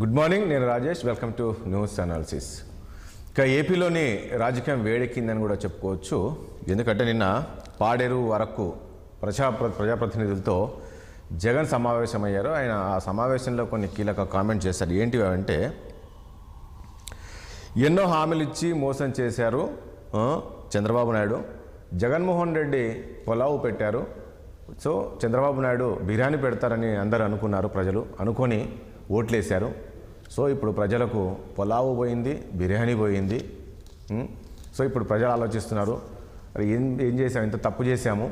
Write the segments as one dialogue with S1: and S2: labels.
S1: Good morning, నేను Rajesh. Welcome to news analysis. ఇక ఏపీలోని రాజకీయం వేడెక్కిందని కూడా చెప్పుకోవచ్చు. ఎందుకంటే నిన్న పాడేరు వరకు ప్రజాప్రతినిధులతో జగన్ సమావేశమయ్యారు. ఆయన ఆ సమావేశంలో కొన్ని కీలక కామెంట్ చేశారు. ఏంటివి అంటే, ఎన్నో హామీలు ఇచ్చి మోసం చేశారు చంద్రబాబు నాయుడు. జగన్మోహన్ రెడ్డి పొలావు పెట్టారు. సో చంద్రబాబు నాయుడు బిర్యానీ పెడతారని అందరూ అనుకున్నారు. ప్రజలు అనుకొని ఓట్లేశారు. సో ఇప్పుడు ప్రజలకు పొలావు పోయింది, బిర్యానీ పోయింది. సో ఇప్పుడు ప్రజలు ఆలోచిస్తున్నారు, అది ఏం చేసాము, ఇంత తప్పు చేశాము.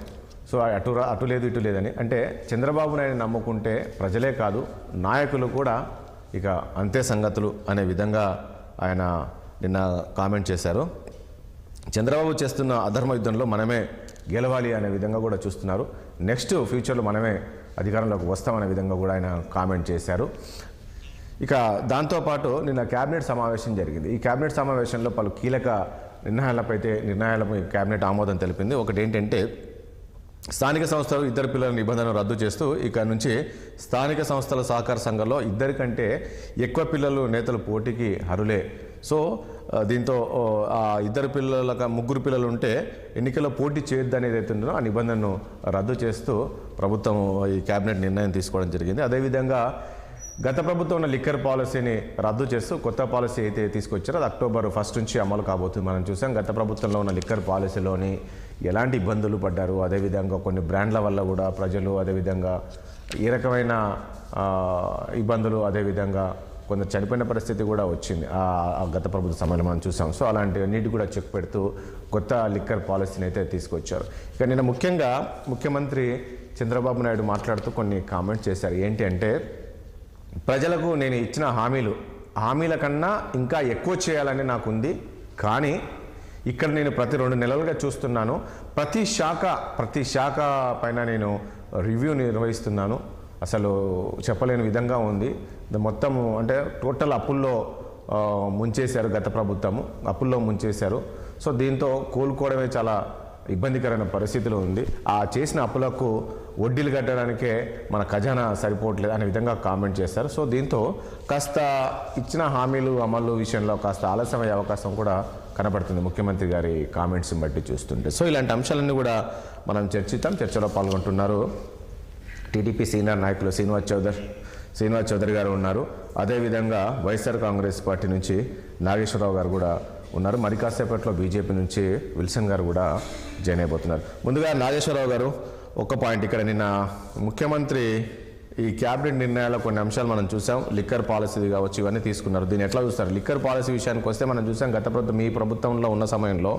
S1: సో అటు లేదు ఇటు లేదని. అంటే చంద్రబాబు నాయుడు నమ్ముకుంటే ప్రజలే కాదు, నాయకులు కూడా ఇక అంతే సంగతులు అనే విధంగా ఆయన నిన్న కామెంట్ చేశారు. చంద్రబాబు చేస్తున్న అధర్మ యుద్ధంలో మనమే గెలవాలి అనే విధంగా కూడా చూస్తున్నారు. నెక్స్ట్ ఫ్యూచర్లో మనమే అధికారంలోకి వస్తామనే విధంగా కూడా ఆయన కామెంట్ చేశారు. ఇక దాంతోపాటు నిన్న క్యాబినెట్ సమావేశం జరిగింది. ఈ క్యాబినెట్ సమావేశంలో పలు కీలక నిర్ణయాలపై క్యాబినెట్ ఆమోదం తెలిపింది. ఒకటి ఏంటంటే, స్థానిక సంస్థలు ఇద్దరు పిల్లల నిబంధనను రద్దు చేస్తూ ఇక నుంచి స్థానిక సంస్థల సహకార సంఘంలో ఇద్దరి కంటే ఎక్కువ పిల్లలు నేతలు పోటీకి అర్హులే. సో దీంతో ఇద్దరు ముగ్గురు పిల్లలు ఉంటే ఎన్నికల్లో పోటీ చేయొద్దనేది ఏదైతుందో ఆ నిబంధనను రద్దు చేస్తూ ప్రభుత్వం ఈ క్యాబినెట్ నిర్ణయం తీసుకోవడం జరిగింది. అదేవిధంగా గత ప్రభుత్వం ఉన్న లిక్కర్ పాలసీని రద్దు చేస్తూ కొత్త పాలసీ అయితే తీసుకొచ్చారో అది October 1 నుంచి అమలు కాబోతుంది. మనం చూసాం గత ప్రభుత్వంలో ఉన్న లిక్కర్ పాలసీలోని ఎలాంటి ఇబ్బందులు పడ్డారు. అదేవిధంగా కొన్ని బ్రాండ్ల వల్ల కూడా ప్రజలు అదేవిధంగా ఏ రకమైన ఇబ్బందులు, అదేవిధంగా కొందరు చనిపోయిన పరిస్థితి కూడా వచ్చింది గత ప్రభుత్వ సమయంలో మనం చూసాం. సో అలాంటివన్నిటి కూడా చెక్ పెడుతూ కొత్త లిక్కర్ పాలసీని అయితే తీసుకొచ్చారు. ఇక నిన్న ముఖ్యంగా ముఖ్యమంత్రి చంద్రబాబు నాయుడు మాట్లాడుతూ కొన్ని కామెంట్స్ చేశారు. ఏంటి అంటే, ప్రజలకు నేను ఇచ్చిన హామీల కన్నా ఇంకా ఎక్కువ చేయాలని నాకు ఉంది. కానీ ఇక్కడ నేను ప్రతి 2 నెలలుగా చూస్తున్నాను, ప్రతి శాఖ పైన నేను రివ్యూ నిర్వహిస్తున్నాను. అసలు చెప్పలేని విధంగా ఉంది. మొత్తం అంటే టోటల్ అప్పుల్లో ముంచేశారు గత ప్రభుత్వము, అప్పుల్లో ముంచేశారు. సో దీంతో కోలుకోవడమే చాలా ఇబ్బందికరమైన పరిస్థితిలో ఉంది. ఆ చేసిన అప్పులకు వడ్డీలు కట్టడానికే మన ఖజానా సరిపోవట్లేదు అనే విధంగా కామెంట్ చేస్తారు. సో దీంతో కాస్త ఇచ్చిన హామీలు అమలు విషయంలో కాస్త ఆలస్యమయ్యే అవకాశం కూడా కనబడుతుంది ముఖ్యమంత్రి గారి కామెంట్స్ని బట్టి చూస్తుంటే. సో ఇలాంటి అంశాలన్నీ కూడా మనం చర్చిద్దాం. చర్చలో పాల్గొంటున్నారు టీడీపీ సీనియర్ నాయకులు శ్రీనివాస్ చౌదరి గారు ఉన్నారు. అదేవిధంగా వైఎస్ఆర్ కాంగ్రెస్ పార్టీ నుంచి నాగేశ్వరరావు గారు కూడా ఉన్నారు. మరి కాసేపట్లో బీజేపీ నుంచి విల్సన్ గారు కూడా జాయిన్ అయిపోతున్నారు. ముందుగా నాగేశ్వరరావు గారు, ఒక పాయింట్, ఇక్కడ నిన్న ముఖ్యమంత్రి ఈ క్యాబినెట్ నిర్ణయాల్లో కొన్ని అంశాలు మనం చూసాం. లిక్కర్ పాలసీ కావచ్చు, ఇవన్నీ తీసుకున్నారు. దీన్ని ఎట్లా చూస్తారు? లిక్కర్ పాలసీ విషయానికి వస్తే మనం చూసాం గత ప్రభుత్వం, మీ ప్రభుత్వంలో ఉన్న సమయంలో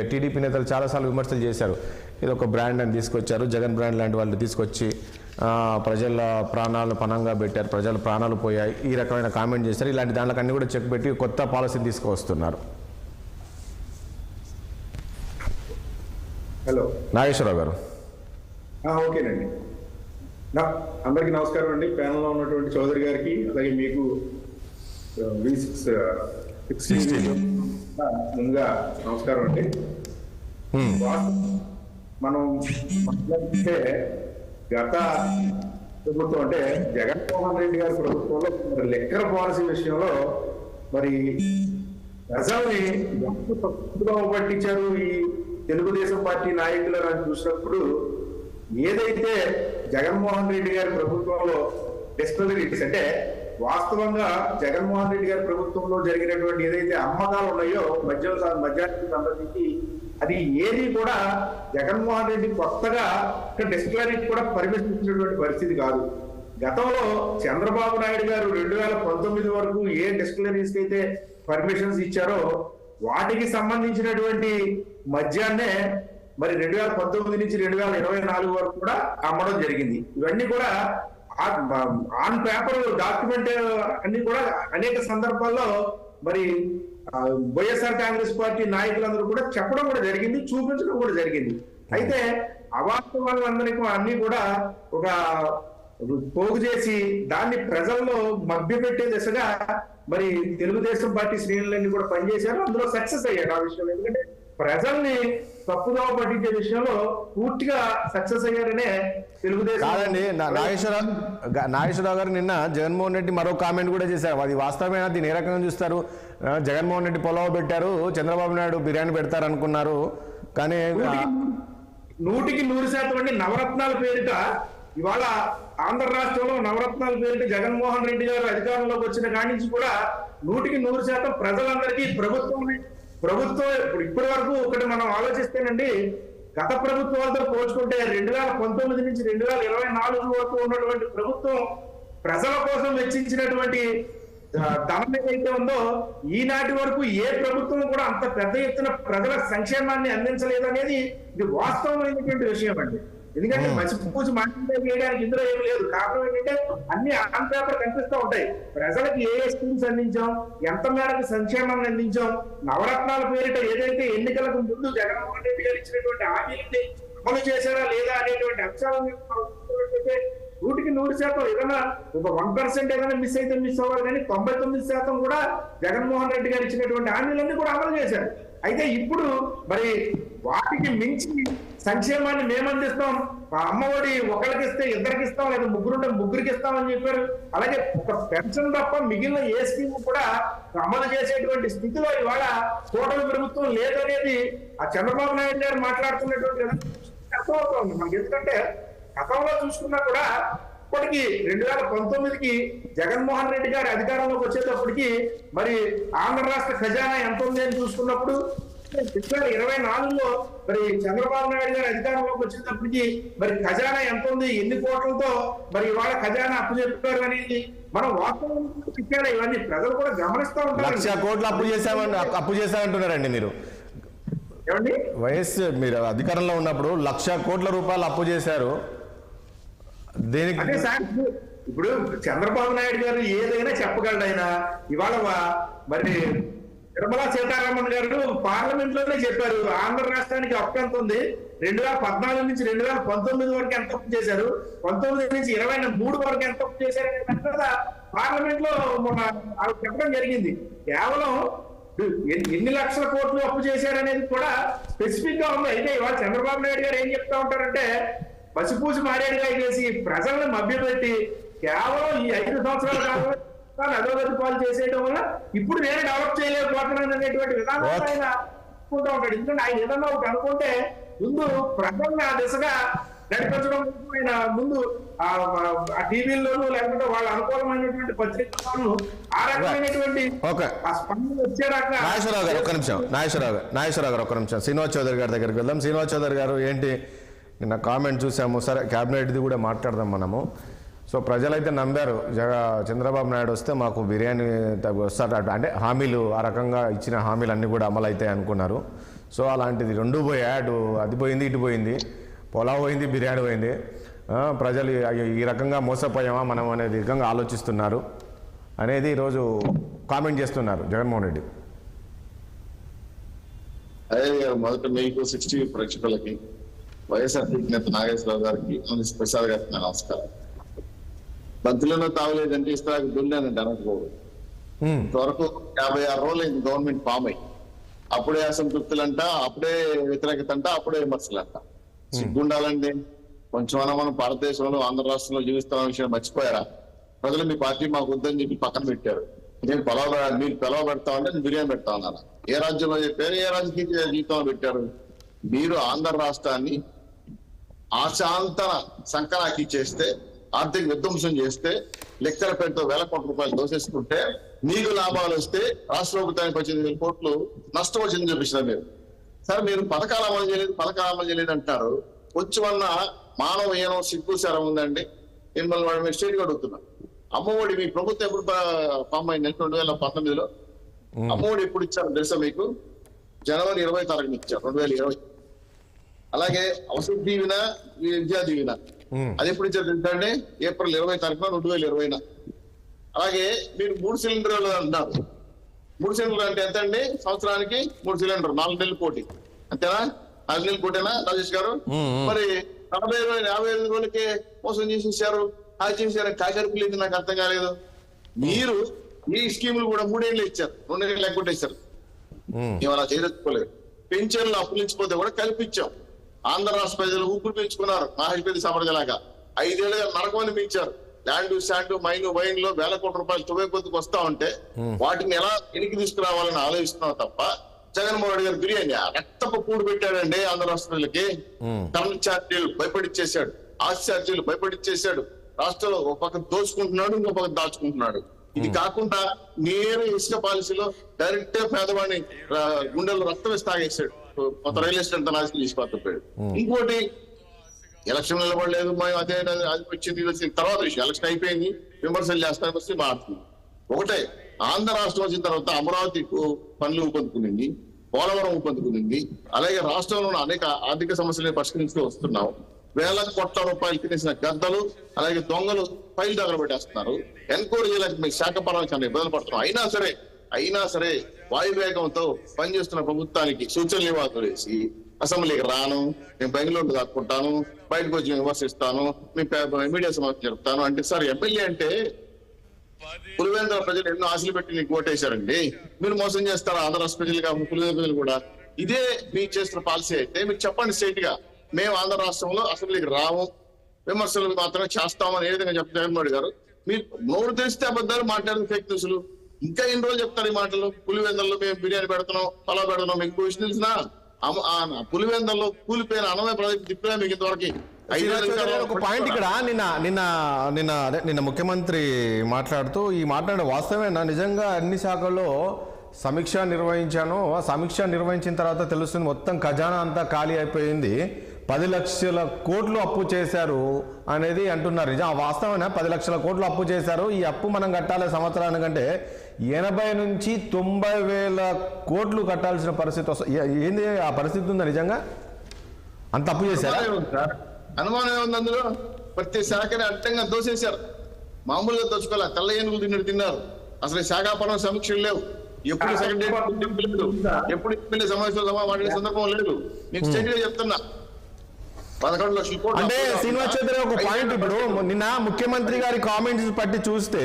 S1: టీడీపీ నేతలు చాలాసార్లు విమర్శలు చేశారు. ఇది ఒక బ్రాండ్ అని తీసుకొచ్చారు, జగన్ బ్రాండ్ లాంటి వాళ్ళు తీసుకొచ్చి ప్రజల ప్రాణాలు పణంగా పెట్టారు, ప్రజల ప్రాణాలు పోయాయి, ఈ రకమైన కామెంట్ చేశారు. ఇలాంటి దాంట్లో అన్ని కూడా చెక్ పెట్టి కొత్త పాలసీని తీసుకువస్తున్నారు.
S2: హలో
S1: నాగేశ్వరరావు గారు.
S2: ఓకేనండి. అందరికీ నమస్కారం అండి. ప్యానల్లో ఉన్నటువంటి చౌదరి గారికి, అలాగే మీకు ముందుగా నమస్కారం అండి. మనం మాట్లాడితే గత ప్రభుత్వం అంటే జగన్మోహన్ రెడ్డి గారి ప్రభుత్వంలో లిక్కర్ పాలసీ విషయంలో మరి ప్రజల్ని తప్పుగా పట్టించారు ఈ తెలుగుదేశం పార్టీ నాయకులు అని చూసినప్పుడు, ఏదైతే జగన్మోహన్ రెడ్డి గారి ప్రభుత్వంలో డిస్టిలరీస్ అంటే వాస్తవంగా జగన్మోహన్ రెడ్డి గారి ప్రభుత్వంలో జరిగినటువంటి ఏదైతే అమ్మకాలు ఉన్నాయో మద్యానికి సంబంధించి, అది ఏది కూడా జగన్మోహన్ రెడ్డి కొత్తగా డిస్టిలరీకి కూడా పర్మిషన్ ఇచ్చినటువంటి పరిస్థితి కాదు. గతంలో చంద్రబాబు నాయుడు గారు 2019 వరకు ఏ డిస్టిలరీస్కి అయితే పర్మిషన్స్ ఇచ్చారో వాటికి సంబంధించినటువంటి మద్యాన్నే మరి 2019 నుంచి 2024 వరకు కూడా అమ్మడం జరిగింది. ఇవన్నీ కూడా ఆన్ పేపర్ డాక్యుమెంట్ అన్ని కూడా అనేక సందర్భాల్లో మరి వైఎస్ఆర్ కాంగ్రెస్ పార్టీ నాయకులందరూ కూడా చెప్పడం కూడా జరిగింది, చూపించడం కూడా జరిగింది. అయితే అవాస్తవాలందరికీ అన్ని కూడా ఒక పోగు చేసి దాన్ని ప్రజల్లో మభ్యపెట్టే దిశగా మరి తెలుగుదేశం పార్టీ శ్రేణులన్నీ కూడా పనిచేశారు. అందులో సక్సెస్ అయ్యారు ఆ విషయంలో. ఎందుకంటే ప్రజల్ని తప్పుదోవ పట్టించే విషయంలో పూర్తిగా సక్సెస్ అయ్యారనే తెలుగుదేశం.
S1: కాదండి, నాగేశ్వరరావు గారు నిన్న జగన్మోహన్ రెడ్డి మరో కామెంట్ కూడా చేశారు. అది వాస్తవమేనా? దీన్ని ఏ రకంగా చూస్తారు? జగన్మోహన్ రెడ్డి పొలవ పెట్టారు, చంద్రబాబు నాయుడు బిర్యానీ పెడతారు అనుకున్నారు, కానీ
S2: 100% అండి. నవరత్నాల పేరిట ఇవాళ ఆంధ్ర రాష్ట్రంలో నవరత్నాల పేరిట జగన్మోహన్ రెడ్డి గారు అధికారంలోకి వచ్చిన కాడి నుంచి కూడా 100% ప్రజలందరికీ ప్రభుత్వం ఇప్పటి వరకు ఒకటి మనం ఆలోచిస్తేనండి, గత ప్రభుత్వాలతో పోల్చుకుంటే 2019 నుంచి 2024 వరకు ఉన్నటువంటి ప్రభుత్వం ప్రజల కోసం వెచ్చించినటువంటి ధనం ఏదైతే ఉందో ఈనాటి వరకు ఏ ప్రభుత్వం కూడా అంత పెద్ద ఎత్తున ప్రజల సంక్షేమాన్ని అందించలేదు అనేది ఇది వాస్తవమైనటువంటి విషయం అండి. ఎందుకంటే మసిపూసి మాట్లాడడానికి ఇందులో ఏమి లేదు. కారణం ఏంటంటే అన్ని ఆన్ పేపర్ కనిపిస్తూ ఉంటాయి. ప్రజలకు ఏ స్కీమ్స్ అందించాం, ఎంత మేరకు సంక్షేమాన్ని అందించాం, నవరత్నాల పేరిట ఏదైతే ఎన్నికలకు ముందు జగన్మోహన్ రెడ్డి గారు ఇచ్చినటువంటి హామీలని అమలు చేశారా లేదా అనేటువంటి అంశాలను 100% ఏదైనా ఒక 1% ఏదైనా మిస్ అయితే మిస్ అవ్వాలి, కానీ 99% కూడా జగన్మోహన్ రెడ్డి గారు ఇచ్చినటువంటి హామీలన్నీ కూడా అమలు చేశారు. అయితే ఇప్పుడు మరి వాటికి మించి సంక్షేమాన్ని మేము అందిస్తాం, అమ్మఒడి ఒకరికి ఇస్తే ఇద్దరికి ఇస్తాం, లేదా ముగ్గురుంటే ముగ్గురికి ఇస్తామని చెప్పారు. అలాగే ఒక పెన్షన్ తప్ప మిగిలిన ఏ స్కీమ్ కూడా అమలు చేసేటువంటి స్థితిలో ఇవాళ కూటమి ప్రభుత్వం లేదనేది ఆ చంద్రబాబు నాయుడు గారు మాట్లాడుతున్నటువంటి అర్థమవుతోంది మనకి. ఎందుకంటే గతంలో చూసుకున్నా కూడా ఇప్పటికి 2019కి జగన్మోహన్ రెడ్డి గారి అధికారంలోకి వచ్చేటప్పటికి మరి ఆంధ్ర రాష్ట్ర ఖజానా ఎంత ఉంది అని చూసుకున్నప్పుడు 2024లో మరి చంద్రబాబు నాయుడు గారి అధికారంలోకి వచ్చేటప్పటికి మరి ఖజానా ఎంత ఉంది, ఎన్ని కోట్లతో మరి ఇవాళ ఖజానా అప్పు చెప్పారు అనేది మనం వాస్తవం చెప్పారు. ఇవన్నీ ప్రజలు కూడా గమనిస్తూ ఉంటారు.
S1: 1,00,000 కోట్లు అప్పు చేశామంటున్నారండి మీరు.
S2: ఏమండి,
S1: వైఎస్ మీరు అధికారంలో ఉన్నప్పుడు 1,00,000 కోట్ల రూపాయలు అప్పు చేశారు. దేనికి?
S2: అదే సార్, ఇప్పుడు చంద్రబాబు నాయుడు గారు ఏదైనా చెప్పగలడు. ఆయన ఇవాళ మరి నిర్మలా సీతారామన్ గారు పార్లమెంట్ లోనే చెప్పారు ఆంధ్ర రాష్ట్రానికి అప్పు ఎంత ఉంది, 2014 నుంచి 2019 వరకు ఎంత అప్పు చేశారు, 19 నుంచి 23 వరకు ఎంత అప్పు చేశారు కదా పార్లమెంట్ లో మొన్న చెప్పడం జరిగింది. కేవలం ఎన్ని లక్షల కోట్లు అప్పు చేశారనేది కూడా స్పెసిఫిక్ గా ఉంది. అయితే ఇవాళ చంద్రబాబు నాయుడు గారు ఏం చెప్తా ఉంటారంటే పసిపూసి మారేడుగా చేసి ప్రజల్ని మభ్యపెట్టి కేవలం ఈ 5 సంవత్సరాల కాలంలో అధోగతి పాలు చేసేయడం వల్ల ఇప్పుడు నేను డెవలప్ చేయలేకపోతున్నాను అనేటువంటి విధానం ఆయన అనుకుంటూ ఉంటాడు. ఎందుకంటే ఆయన ఏదన్నా ఒకటి అనుకుంటే ముందు ప్రజల్ని ఆ దిశగా నడిపించడం ఆయన ముందు ఆ టీవీల్లోనూ లేకపోతే వాళ్ళ అనుకూలమైనటువంటి పత్రికలను ఆ రకమైనటువంటి ఆ స్పందన వచ్చేదాకా.
S1: నాగేశ్వరరావు గారు ఒక్క నిమిషం శ్రీనివాస్ చౌదరి గారి దగ్గరికి వెళ్దాం. శ్రీనివాస్ చౌదరి గారు ఏంటి నిన్న కామెంట్ చూసాము, సరే క్యాబినెట్ది కూడా మాట్లాడదాం మనము. సో ప్రజలైతే నమ్మారు చంద్రబాబు నాయుడు వస్తే మాకు బిర్యానీ వస్తారు అంటే హామీలు, ఆ రకంగా ఇచ్చిన హామీలు అన్నీ కూడా అమలు అవుతాయి అనుకున్నారు. సో అలాంటిది రెండు పోయా, అటు అది పోయింది ఇటు పోయింది, పొలావ్ పోయింది బిర్యానీ పోయింది. ప్రజలు ఈ రకంగా మోసపోయామా మనం అనేది రకంగా ఆలోచిస్తున్నారు అనేది ఈరోజు కామెంట్ చేస్తున్నారు జగన్మోహన్ రెడ్డి.
S3: అదే మొదట మీకు 60 ప్రేక్షకులకి వైఎస్ఆర్ నేత నాగేశ్వరరావు గారికి ప్రసాద్ గారికి నమస్కారం. బంతులను తావలేదంటే ఇస్తాకు దున్నానండి అనకపోవడం. ఇంతవరకు 56 రోజులు అయింది గవర్నమెంట్ ఫామ్ అయ్యి. అప్పుడే అసంతృప్తులంట, అప్పుడే వ్యతిరేకత అంట, అప్పుడే విమర్శలంట. సిగ్గుండాలండి కొంచెం. మనం భారతదేశంలో ఆంధ్ర రాష్ట్రంలో జీవిస్తున్న విషయం మర్చిపోయారా? ప్రజలు మీ పార్టీ మాకు వద్దని చెప్పి పక్కన పెట్టారు. నేను మీరు పిలవ పెడతామంటే నేను బిర్యానీ పెడతా ఉన్నాను. ఏ రాజ్యంలో చెప్పారు, ఏ రాజకీయ జీవితంలో పెట్టారు? మీరు ఆంధ్ర రాష్ట్రాన్ని ఆశాంతర సంకరాకి చేస్తే, ఆర్థిక విధ్వంసం చేస్తే, లెక్కల పేరుతో వేల కోట్ల రూపాయలు దోసేసుకుంటే, మీకు లాభాలు వస్తే రాష్ట్ర ప్రభుత్వానికి 18,000 కోట్లు నష్టం వచ్చిందని చూపించినారు మీరు. సరే మీరు పథకాలు అమలు చేయలేదు అంటారు. వచ్చి వల్ల మానవ ఏనో సిగ్గు శరం ఉందండి. మిమ్మల్ని వాడు మీరు స్టేట్గా అడుగుతున్నారు. అమ్మఒడి మీ ప్రభుత్వం ఎప్పుడు ఫామ్ అయింది? 2019లో అమ్మఒడి ఎప్పుడు ఇచ్చారు తెలుసా మీకు? జనవరి 20 తారీఖున ఇచ్చారు 2020. అలాగే అవసర దీవెన, విద్యా దీవెన అది ఎప్పుడు ఇచ్చారు తెలుసా అండి? ఏప్రిల్ 20 తారీఖున 2020. అలాగే మీరు 3 సిలిండర్లు అంటున్నారు. 3 సిలిండర్లు అంటే ఎంత అండి? సంవత్సరానికి 3 సిలిండర్, 4 నెలలు కోటి అంతేనా? 4 నెలలు కోటేనా రాజేష్ గారు? మరి 40-55 రోజులకే మోసం చేసేసారు. అది చేశారు కాకరిపిల్లింది, నాకు అర్థం కాలేదు. మీరు ఈ స్కీములు కూడా 3 ఏళ్ళు ఇచ్చారు, 2 ఏళ్ళు లెక్కొట్టేశారు. మేము అలా చేయదలుచుకోలేదు. పెన్షన్లు అప్పులించిపోతే కూడా కల్పించాం. ఆంధ్ర రాష్ట్ర ప్రజలు ఊపిరి పీల్చుకున్నారు. మహాష్పతి సమర్థలాగా 5 ఏళ్ళుగా నరకమని పీల్చారు. ల్యాండ్ శాండ్ మైన్ వైన్ లో వేల కోట్ల రూపాయలు తువ్వే కొద్దికి వస్తా ఉంటే వాటిని ఎలా వెనక్కి తీసుకురావాలని ఆలోచిస్తున్నాం తప్ప జగన్మోహన్ రెడ్డి గారు బిర్యానీ రక్తపు కూడు పెట్టాడండి ఆంధ్ర రాష్ట్ర ప్రజలకి. టర్న్ ఛార్జీలు భయపడిచ్చేశాడు, ఆస్తి ఛార్జీలు భయపడిచ్చేశాడు. రాష్ట్రంలో ఒక పక్క దోచుకుంటున్నాడు, ఇంకో పక్క దాచుకుంటున్నాడు. ఇది కాకుండా నేరు ఇసుక పాలసీలో డైరెక్ట్ పేదవాడిని గుండెల్లో రక్తం వేసి తాగేశాడు. కొత్త రైల్వే స్టేషన్ నాశనం తీసుకుపోయాడు. ఇంకోటి ఎలక్షన్ నిలబడలేదు, మేము అదే అది వచ్చింది తర్వాత విషయం. ఎలక్షన్ అయిపోయింది, విమర్శలు చేస్తానికి వస్తే మారుతుంది. ఒకటే, ఆంధ్ర రాష్ట్రం వచ్చిన తర్వాత అమరావతి పనులు ఊపందుకునింది, పోలవరం ఊపందుకునింది. అలాగే రాష్ట్రంలో అనేక ఆర్థిక సమస్యలను పరిష్కరిస్తూ వస్తున్నాం. వేల కోట్ల రూపాయలు తినేసిన గద్దలు అలాగే దొంగలు ఫైల్ దగ్గర పెట్టేస్తున్నారు. ఎన్క్వైరీ చేయడానికి మీ శాఖ పరంగా చాలా ఇబ్బందులు పడుతున్నాం. అయినా సరే వాయువేగంతో పనిచేస్తున్న ప్రభుత్వానికి సూచనలు ఇవ్వాల్సి అసెంబ్లీకి రాను, నేను బెంగళూరు దాక్కుంటాను, బయటకు వచ్చి విమర్శిస్తాను, మీ మీడియా సమావేశం జరుపుతాను అంటే, సార్ ఎమ్మెల్యే అంటే పులివెందుల ప్రజలు ఎన్నో ఆశలు పెట్టి నీకు ఓటేశారండి, మీరు మోసం చేస్తారా ఆంధ్ర రాష్ట్ర ప్రజలు కాబట్టి పులివెందుల ప్రజలు కూడా? ఇదే మీరు చేస్తున్న పాలసీ అయితే మీరు చెప్పండి స్ట్రైట్ గా, మేము ఆంధ్ర రాష్ట్రంలో అసెంబ్లీకి రాము, విమర్శలు మాత్రమే చేస్తామని ఏ విధంగా చెప్తారు జగన్మోహన్ గారు? మీరు నోరు తెరిస్తే అబద్ధాలు మాట్లాడిన ఫేక్ న్యూస్లు. ఇంకా ఎన్ని రోజులు చెప్తారు ఈ మాటలు? పులివెందుల్లో మేము బిర్యానీ పెడుతున్నాం, అలా పెడుతున్నాం. మీకు విషయం తెలిసినా పులివెందుల్లో కూలిపోయిన అన్నమే ప్రాజెక్ట్ తిప్పినా మీకు ఇంతవరకు.
S1: ఒక పాయింట్ ఇక్కడ నిన్న ముఖ్యమంత్రి మాట్లాడుతూ ఈ మాట్లాడే వాస్తవేనా? నిజంగా అన్ని శాఖల్లో సమీక్ష నిర్వహించాను, ఆ సమీక్ష నిర్వహించిన తర్వాత తెలుస్తుంది మొత్తం ఖజానా అంతా ఖాళీ అయిపోయింది, 10 లక్షల కోట్లు అప్పు చేశారు అనేది అంటున్నారు. నిజం వాస్తవమే, 10 లక్షల కోట్లు అప్పు చేశారు. ఈ అప్పు మనం కట్టాలి సంవత్సరానికంటే 80 నుంచి 90 వేల కోట్లు కట్టాల్సిన పరిస్థితి వస్తుంది. ఏంది ఆ పరిస్థితి ఉందా? నిజంగా అంత అప్పు చేశారా?
S3: అనుమానం ఏముంది అందులో? ప్రతి శాఖని అడ్డంగా దోసేశారు. మామూలుగా దోచుకోలే, తెల్ల ఏనుగులు తిన్నారు. అసలు శాఖాపరం సమీక్షలు లేవు. ఎప్పుడు సెక్రటరీ లేదు, ఎప్పుడు ఎమ్మెల్యే సమావేశంలో మాట్లాడే సందర్భం లేదు. మీకు స్టేట్ గా చెప్తున్నా, 11 లక్షల కోట్లు.
S1: అంటే శ్రీనివాస్ చౌదరి ఒక పాయింట్, ఇప్పుడు నిన్న ముఖ్యమంత్రి గారి కామెంట్స్ పట్టి చూస్తే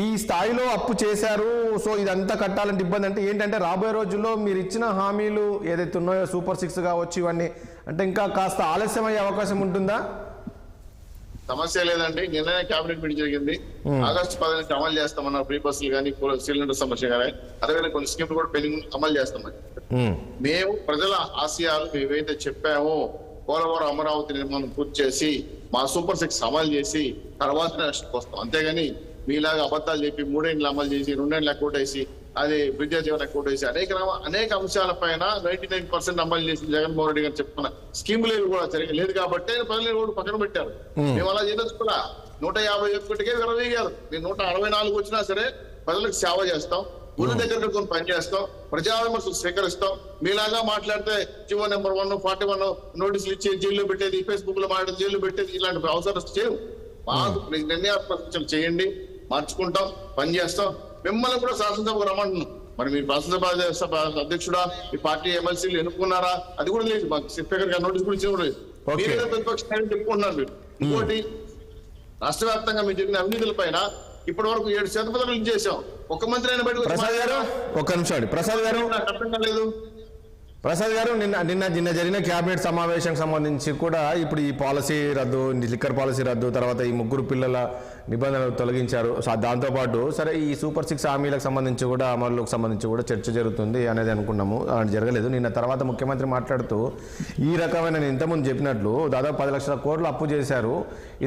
S1: ఈ స్థాయిలో అప్పు చేశారు, సో ఇదంతా కట్టాలంటే ఇబ్బంది. అంటే ఏంటంటే రాబోయే రోజుల్లో మీరు ఇచ్చిన హామీలు ఏదైతే ఉన్నాయో సూపర్ 6 కావచ్చు ఇవన్నీ, అంటే ఇంకా కాస్త ఆలస్యం అయ్యే అవకాశం ఉంటుందా?
S3: సమస్య లేదండి. నిన్ననే కేబినెట్ మీటింగ్ జరిగింది. ఆగస్టు 10 నుంచి అమలు చేస్తామన్నారు. ఫ్రీ బస్సులు కానీ, సిలిండర్ సమస్య కానీ, అదేవిధంగా కొన్ని స్కీమ్లు కూడా పెండింగ్ అమలు చేస్తామని. మేము ప్రజల ఆశయాలు ఏవైతే చెప్పామో, పోలవరం అమరావతి నిర్మాణం పూర్తి చేసి మా సూపర్ 6 అమలు చేసి తర్వాత నెక్స్ట్కి వస్తాం. అంతేగాని మీలాగా అబద్ధాలు చెప్పి 3 ఏళ్ళు అమలు చేసి 2 ఏళ్ళు ఎక్కువేసి అది విద్యా జీవన ఎక్కువేసి అనేక అంశాలపైన 99% అమలు చేసి జగన్మోహన్ రెడ్డి గారు చెప్తున్న స్కీములు కూడా లేదు కాబట్టి ప్రజలు కూడా పక్కన పెట్టారు. మేము అలా చేయదలుచుకున్నా. 151కే విరవేగారు. మీరు 164 వచ్చినా సరే ప్రజలకు సేవ చేస్తాం, గుడి దగ్గర పెట్టుకుని పనిచేస్తాం, ప్రజా విమర్శలు స్వీకరిస్తాం. మీలాగా మాట్లాడితే జీవో నెంబర్ 1, 41 నోటీసులు ఇచ్చి జైల్లో పెట్టేది, ఫేస్బుక్ లో మాట్లాడి జైల్లో పెట్టేది, ఇలాంటి అవసరం చేయవు. మాకు నిర్ణయాత్మక చేయండి, మార్చుకుంటాం, పనిచేస్తాం. మిమ్మల్ని కూడా శాసనసభకు రమ్మంటున్నాం. మరి మీరు శాసనసభ అధ్యక్షుడా, మీ పార్టీ ఎమ్మెల్సీలు ఎన్నుకున్నారా? అది కూడా లేదు. మాకు స్పీకర్ గారు నోటీస్ కూడా ఇచ్చిన కూడా లేదు. ప్రతిపక్షాన్ని చెప్పుకుంటున్నారు మీరు. ఇంకోటి, రాష్ట్ర వ్యాప్తంగా మీరు జరిగిన అవినీతుల పైన ఇప్పటి వరకు 7 శతపథాలు చేశాం. ఒక మంత్రి అయిన బయటకు
S1: ప్రసాద్ గారు ఒక్క నిమిషం. ప్రసాద్ గారు
S3: నాకు అర్థం కాలేదు.
S1: ప్రసాద్ గారు నిన్న జరిగిన క్యాబినెట్ సమావేశానికి సంబంధించి కూడా ఇప్పుడు ఈ పాలసీ రద్దు, లిక్కర్ పాలసీ రద్దు, తర్వాత ఈ 3 పిల్లల నిబంధనలు తొలగించారు. దాంతోపాటు సరే ఈ సూపర్ 6 హామీలకు సంబంధించి కూడా అమలుకు సంబంధించి కూడా చర్చ జరుగుతుంది అనేది అనుకున్నాము. అది జరగలేదు. నిన్న తర్వాత ముఖ్యమంత్రి మాట్లాడుతూ ఈ రకమైన నేను ఇంతకుముందు చెప్పినట్లు దాదాపు 10 లక్షల కోట్లు అప్పు చేశారు,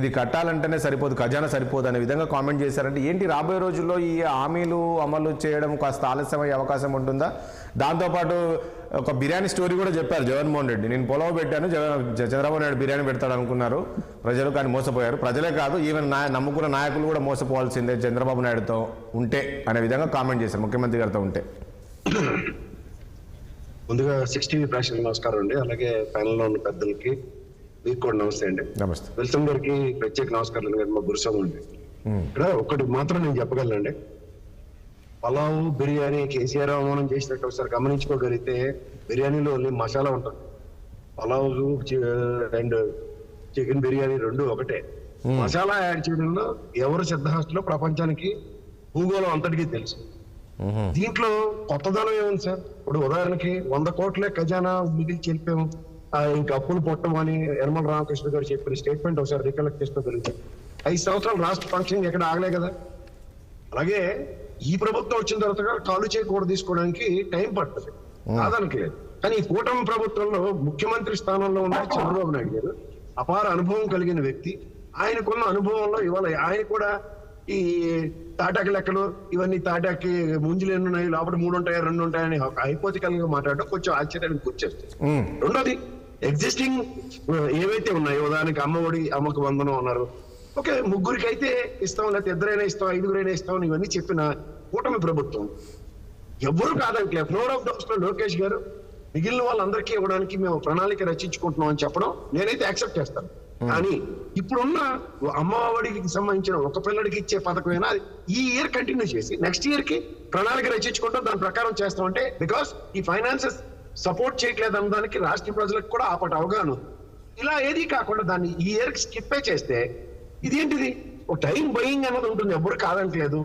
S1: ఇది కట్టాలంటేనే సరిపోదు, ఖజానా సరిపోదు అనే విధంగా కామెంట్ చేశారంటే ఏంటి రాబోయే రోజుల్లో ఈ హామీలు అమలు చేయడం కాస్త ఆలస్యమయ్యే అవకాశం ఉంటుందా? దాంతోపాటు ఒక బిర్యానీ స్టోరీ కూడా చెప్పారు జగన్మోహన్ రెడ్డి. నేను పొలవ పెట్టాను, చంద్రబాబు నాయుడు బిర్యానీ పెడతాడు అనుకున్నారు ప్రజలు, కానీ మోసపోయారు. ప్రజలే కాదు, ఈవెన్ నమ్ముకున్న నాయకులు కూడా మోసపోవాల్సిందే చంద్రబాబు నాయుడుతో ఉంటే అనే విధంగా కామెంట్ చేశారు ముఖ్యమంత్రి గారితో ఉంటే.
S4: ముందుగా 60 ప్రేక్షకులకు నమస్కారం అండి. అలాగే ప్యానెల్ లో ఉన్న పెద్దలకి మీకు కూడా నమస్తే అండి.
S1: నమస్తే.
S4: వెల్సమ్ గారికి ప్రత్యేక నమస్కారాలు గారు, మా గురుస్వామి అండి. ఇక్కడ ఒకటి మాత్రం నేను చెప్పగలనండి, పలావ్ బిర్యానీ కేసీఆర్ అవమానం చేసినట్టు ఒకసారి గమనించుకోగలిగితే బిర్యానీలో ఓన్లీ మసాలా ఉంటుంది. పలావ్ అండ్ చికెన్ బిర్యానీ 2 ఒకటే. మసాలా యాడ్ చేయడంలో ఎవరు సిద్ధహస్తులో ప్రపంచానికి భూగోళం అంతటికీ తెలుసు. దీంట్లో కొత్తదనం ఏముంది సార్? ఇప్పుడు ఉదాహరణకి 100 కోట్లే ఖజానా మిగిలి చెల్పాము, ఇంకా అప్పులు పొట్టం అని యనమల రామకృష్ణ గారు చెప్పిన స్టేట్మెంట్ ఒకసారి రికలెక్ట్ చేసుకోగలిగితే 5 సంవత్సరాలు రాష్ట్ర ఫంక్షన్ ఎక్కడ ఆగలే కదా. అలాగే ఈ ప్రభుత్వం వచ్చిన తర్వాత కాలు చేయకూడ తీసుకోవడానికి టైం పడుతుంది, కాదనకి లేదు. కానీ ఈ కూటమి ప్రభుత్వంలో ముఖ్యమంత్రి స్థానంలో ఉన్న చంద్రబాబు నాయుడు గారు అపార అనుభవం కలిగిన వ్యక్తి. ఆయనకున్న అనుభవంలో ఇవాళ ఆయన కూడా ఈ తాటాకి లెక్కలు ఇవన్నీ, తాటాకి ముంజులు ఎన్ని ఉన్నాయి, లోపల 3 ఉంటాయా 2 ఉంటాయని హైపోతికల్ గా మాట్లాడడం కొంచెం ఆశ్చర్యానికి గుర్చేస్తుంది. రెండోది, ఎగ్జిస్టింగ్ ఏవైతే ఉన్నాయో, ఉదాహరణకి అమ్మఒడి, అమ్మకు వందనం అన్నారు, ఓకే, 3గురికి అయితే ఇస్తాం, లేకపోతే 2 ఇస్తాం, 5గురైనా ఇస్తాం, ఇవన్నీ చెప్పిన కూటమి ప్రభుత్వం ఎవరు కాదంటే ఫ్లోర్ ఆఫ్ ద హౌస్ లో లోకేష్ గారు మిగిలిన వాళ్ళందరికీ ఇవ్వడానికి మేము ప్రణాళిక రచించుకుంటున్నాం అని చెప్పడం నేనైతే యాక్సెప్ట్ చేస్తాను. కానీ ఇప్పుడున్న అమ్మఒడికి సంబంధించిన ఒక పిల్లడికి ఇచ్చే పథకమైనా ఈ ఇయర్ కంటిన్యూ చేసి నెక్స్ట్ ఇయర్ కి ప్రణాళిక రచించుకుంటాం, దాని ప్రకారం చేస్తామంటే బికాస్ ఈ ఫైనాన్సెస్ సపోర్ట్ చేయట్లేదు అన్నదానికి రాష్ట్ర ప్రజలకు కూడా ఆపటి అవగాహన ఉంది. ఇలా ఏది కాకుండా దాన్ని ఈ ఇయర్ స్కిప్పే చేస్తే ఇదేంటిది? ఒక టైం బయింగ్ అన్నది ఉంటుంది, ఎవరు కాదంటలేదు.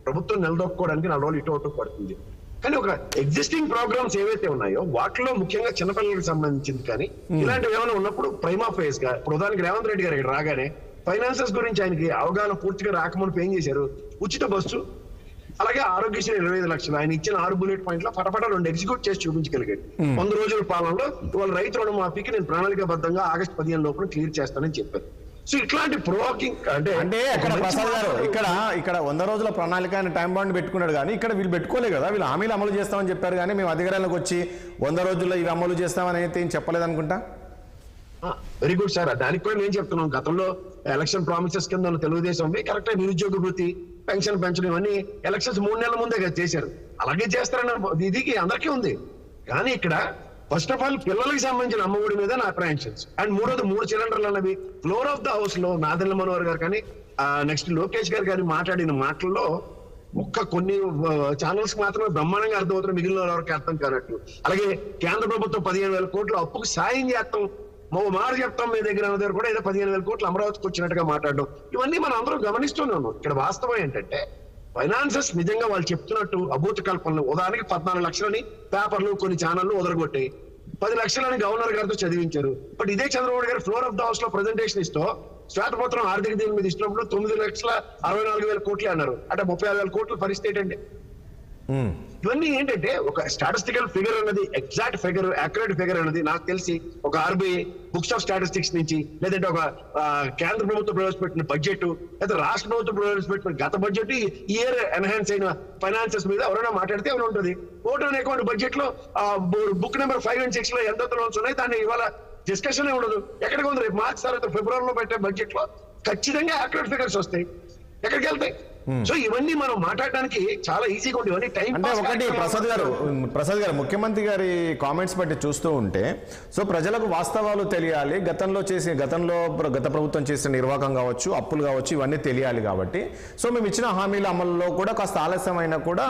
S4: ప్రభుత్వం నిలదొక్కుకోవడానికి 4 రోజులు ఇటు పడుతుంది. కానీ ఒక ఎగ్జిస్టింగ్ ప్రోగ్రామ్స్ ఏవైతే ఉన్నాయో వాటిలో ముఖ్యంగా చిన్నపిల్లలకు సంబంధించింది కానీ ఇలాంటివి ఏమైనా ఉన్నప్పుడు ప్రైమా ఫేస్ గా, ఇప్పుడు ఉదాహరణకి రేవంత్ రెడ్డి గారు ఇక్కడ రాగానే ఫైనాన్సెస్ గురించి ఆయనకి అవగాహన పూర్తిగా రాకముందు ఏం చేశారు? ఉచిత బస్సు, అలాగే ఆరోగ్యశ్రీ 25 లక్షలు, ఆయన ఇచ్చిన 6 బుల్లెట్ పాయింట్ల ఫటఫట 2 ఎగ్జిక్యూట్ చేసి చూపించగలిగాడు. 100 రోజుల పాలనలో ఇవాళ రైతు రుణమాఫీకి నేను ప్రణాళికాబద్ధంగా ఆగస్టు 15 లోపల క్లియర్ చేస్తానని చెప్పారు. సో ఇట్లాంటి ప్రోకింగ్ అంటే
S1: అక్కడ ప్రసాద్ గారు ఇక్కడ 100 రోజుల ప్రణాళిక ఆయన టైం బాండ్ పెట్టుకున్నాడు, కానీ ఇక్కడ వీళ్ళు పెట్టుకోలేదు కదా. వీళ్ళు హామీలు అమలు చేస్తామని చెప్పారు, కానీ మేము అధికారంలోకి వచ్చి 100 రోజుల్లో ఇవి అమలు చేస్తామని అయితే ఏం చెప్పలేదు అనుకుంటా.
S4: వెరీ గుడ్ సార్, దానికి కూడా నేను చెప్తున్నాను. గతంలో ఎలక్షన్ ప్రామిసెస్ కింద తెలుగుదేశం కరెక్ట్ నిరుద్యోగ వృత్తి, పెన్షన్ పెంచడం ఇవన్నీ ఎలక్షన్స్ 3 నెలల ముందే చేశారు. అలాగే చేస్తారన్న ఇది అందరికీ ఉంది. కానీ ఇక్కడ ఫస్ట్ ఆఫ్ ఆల్ పిల్లలకి సంబంధించిన అమ్మఒడి మీద నా అప్రహెన్షన్స్. అండ్ మూడోది 3 సిలిండర్లు అన్నవి ఫ్లోర్ ఆఫ్ ద హౌస్ లో నాదెళ్ల మనోహర్ గారు కానీ నెక్స్ట్ లోకేష్ గారు కానీ మాట్లాడిన మాటల్లో కొన్ని ఛానల్స్ మాత్రమే బ్రహ్మాండంగా అర్థమవుతున్న, మిగిలిన వరకు అర్థం కానట్లు. అలాగే కేంద్ర ప్రభుత్వం 15,000 కోట్లు అప్పుకు సాయం చేస్తాం, మాట చెప్తాం మీ దగ్గర కూడా ఏదో 15,000 కోట్లు అమరావతికి వచ్చినట్టుగా మాట్లాడడం, ఇవన్నీ మనం అందరం గమనిస్తున్నాము. ఇక్కడ వాస్తవం ఏంటంటే ఫైనాన్సెస్ నిజంగా వాళ్ళు చెప్తున్నట్టు అభూత కల్పనలు. ఉదాహరణకి 14 లక్షలని పేపర్లు కొన్ని ఛానళ్లు వదలగొట్టాయి, 10 లక్షలని గవర్నర్ గారితో చదివించారు. బట్ ఇదే చంద్రబాబు గారు ఫ్లోర్ ఆఫ్ ద హౌస్ లో ప్రెజెంటేషన్ ఇస్తూ శ్వేతపత్రం ఆర్థిక దీని మీద ఇచ్చినప్పుడు 9,64,000 కోట్లు అన్నారు. అంటే 36,000 కోట్ల పరిస్థితి ఏంటండి? ఇవన్నీ ఏంటంటే ఒక స్టాటిస్టికల్ ఫిగర్ అన్నది, ఎగ్జాక్ట్ ఫిగర్, అక్యురేట్ ఫిగర్ అన్నది నాకు తెలిసి ఒక ఆర్బీఐ బుక్స్ ఆఫ్ స్టాటిస్టిక్స్ నుంచి, లేదంటే ఒక కేంద్ర ప్రభుత్వం ప్రవేశపెట్టిన బడ్జెట్, లేదా రాష్ట్ర ప్రభుత్వం ప్రవేశపెట్టిన గత బడ్జెట్, ఇయర్ ఎన్హాన్స్ అయిన ఫైనాన్సెస్ మీద ఎవరైనా మాట్లాడితే ఏమైనా ఉంటుంది. ఓటర్ అకౌంట్ బడ్జెట్ లో బుక్ నెంబర్ 5 and 6 లో ఎంత లోన్స్ ఉన్నాయి, దాన్ని ఇవాళ డిస్కషన్ ఉండదు. ఎక్కడికి ఉంది? రేపు మార్చి తర్వాత ఫిబ్రవరిలో పెట్టే బడ్జెట్ లో ఖచ్చితంగా అక్యురేట్ ఫిగర్స్ వస్తాయి. ఎక్కడికి వెళ్తాయి? సో ఇవన్నీ మనం మాట్లాడడానికి చాలా ఈజీగా ఉంది. ఇవన్నీ టైం
S1: అంటే ఒకటి ప్రసాద్ గారు ముఖ్యమంత్రి గారి కామెంట్స్ బట్టి చూస్తూ ఉంటే, సో ప్రజలకు వాస్తవాలు తెలియాలి, గత ప్రభుత్వం చేసిన నిర్వాహకం కావచ్చు, అప్పులు కావచ్చు, ఇవన్నీ తెలియాలి. కాబట్టి సో మేము ఇచ్చిన హామీల అమలులో కూడా కాస్త ఆలస్యమైనా కూడా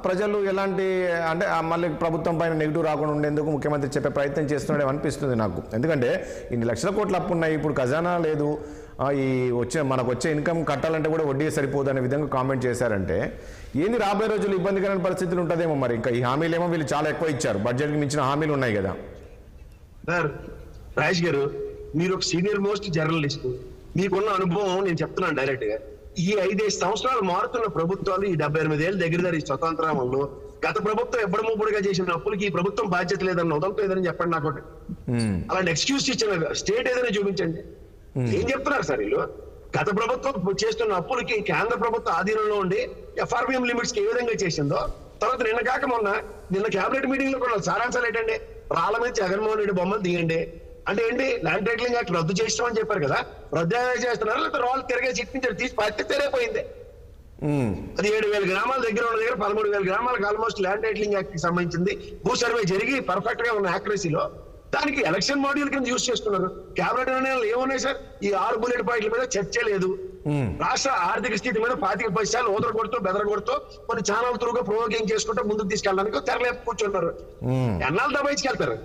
S1: ప్రజలు ఎలాంటి అంటే మళ్ళీ ప్రభుత్వం పైన నెగిటివ్ రాకుండా ఉండేందుకు ముఖ్యమంత్రి చెప్పే ప్రయత్నం చేస్తున్నాడే అనిపిస్తుంది నాకు. ఎందుకంటే ఇన్ని లక్షల కోట్ల అప్పు ఉన్నాయి, ఇప్పుడు ఖజానా లేదు, మనకు వచ్చే ఇన్కమ్ కట్టాలంటే కూడా వడ్డీ సరిపోదు అనే విధంగా కామెంట్ చేశారంటే ఏంది రాబోయే రోజులు ఇబ్బందికరమైన పరిస్థితులు ఉంటుందేమో. మరి ఇంకా ఈ హామీలు ఏమో వీళ్ళు చాలా ఎక్కువ ఇచ్చారు, బడ్జెట్కి మించిన హామీలు ఉన్నాయి కదా.
S4: సార్ రాజేష్ గారు, మీరు ఒక సీనియర్ మోస్ట్ జర్నలిస్ట్, మీకున్న అనుభవం నేను చెప్తున్నాను డైరెక్ట్ గా. ఈ 5 సంవత్సరాలు మారుతున్న ప్రభుత్వాలు, ఈ 78 ఏళ్ళు దగ్గర ఈ స్వతంత్రంలో గత ప్రభుత్వం ఎబ్బడముబ్బడిగా చేసిన అప్పులకి ఈ ప్రభుత్వం బాధ్యత లేదన్న వదంతో ఏదని చెప్పండి నాకు. అలాంటి ఎక్స్క్యూజ్ ఇచ్చిన స్టేట్ ఏదైనా చూపించండి. ఏం చెప్తున్నారు సార్ వీళ్ళు? గత ప్రభుత్వం చేస్తున్న అప్పులకి కేంద్ర ప్రభుత్వ ఆధీనంలో ఉండి ఎఫ్ఆర్బిఎం లిమిట్స్ కి ఏ విధంగా చేసిందో, తర్వాత నిన్న క్యాబినెట్ మీటింగ్ లో కూడా సారాంశాలు ఏంటండి? రాళ్ళ మీద జగన్మోహన్ రెడ్డి బొమ్మలు తీయండి అంటే ఏంటి? ల్యాండ్ టైటిలింగ్ యాక్ట్ రద్దు చేస్తామని చెప్పారు కదా, రద్దు చేస్తున్నారు. లేకపోతే రాళ్ళు తిరిగే చిట్టించారు, తీసి పత్తి తెరైపోయింది. 17,000 గ్రామాల దగ్గర ఉన్న దగ్గర 13,000 గ్రామాలకు ఆల్మోస్ట్ ల్యాండ్ టైటిలింగ్ యాక్ట్ కి సంబంధించింది భూ సర్వే జరిగి పర్ఫెక్ట్ గా ఉన్న యాక్యురసీలో దానికి ఎలక్షన్ మాడ్యూల్ కింద యూజ్ చేస్తున్నారు. కేబినెట్ నిర్ణయాలు ఏమున్నాయి సార్? ఈ 6 బుల్లెట్ పాయింట్ల మీద చర్చ లేదు. రాష్ట్ర ఆర్థిక స్థితి మీద 25 సార్లు ఓదర కొడుతూ బెదర కొడుతూ కొన్ని ఛానల్ త్రూగా ప్రొవోకింగ్ చేసుకుంటూ ముందుకు తీసుకెళ్ళడానికి తెరలేపు కూర్చుంటారు. ఎన్నాళ్ళు దబాయించుకెళ్తారు?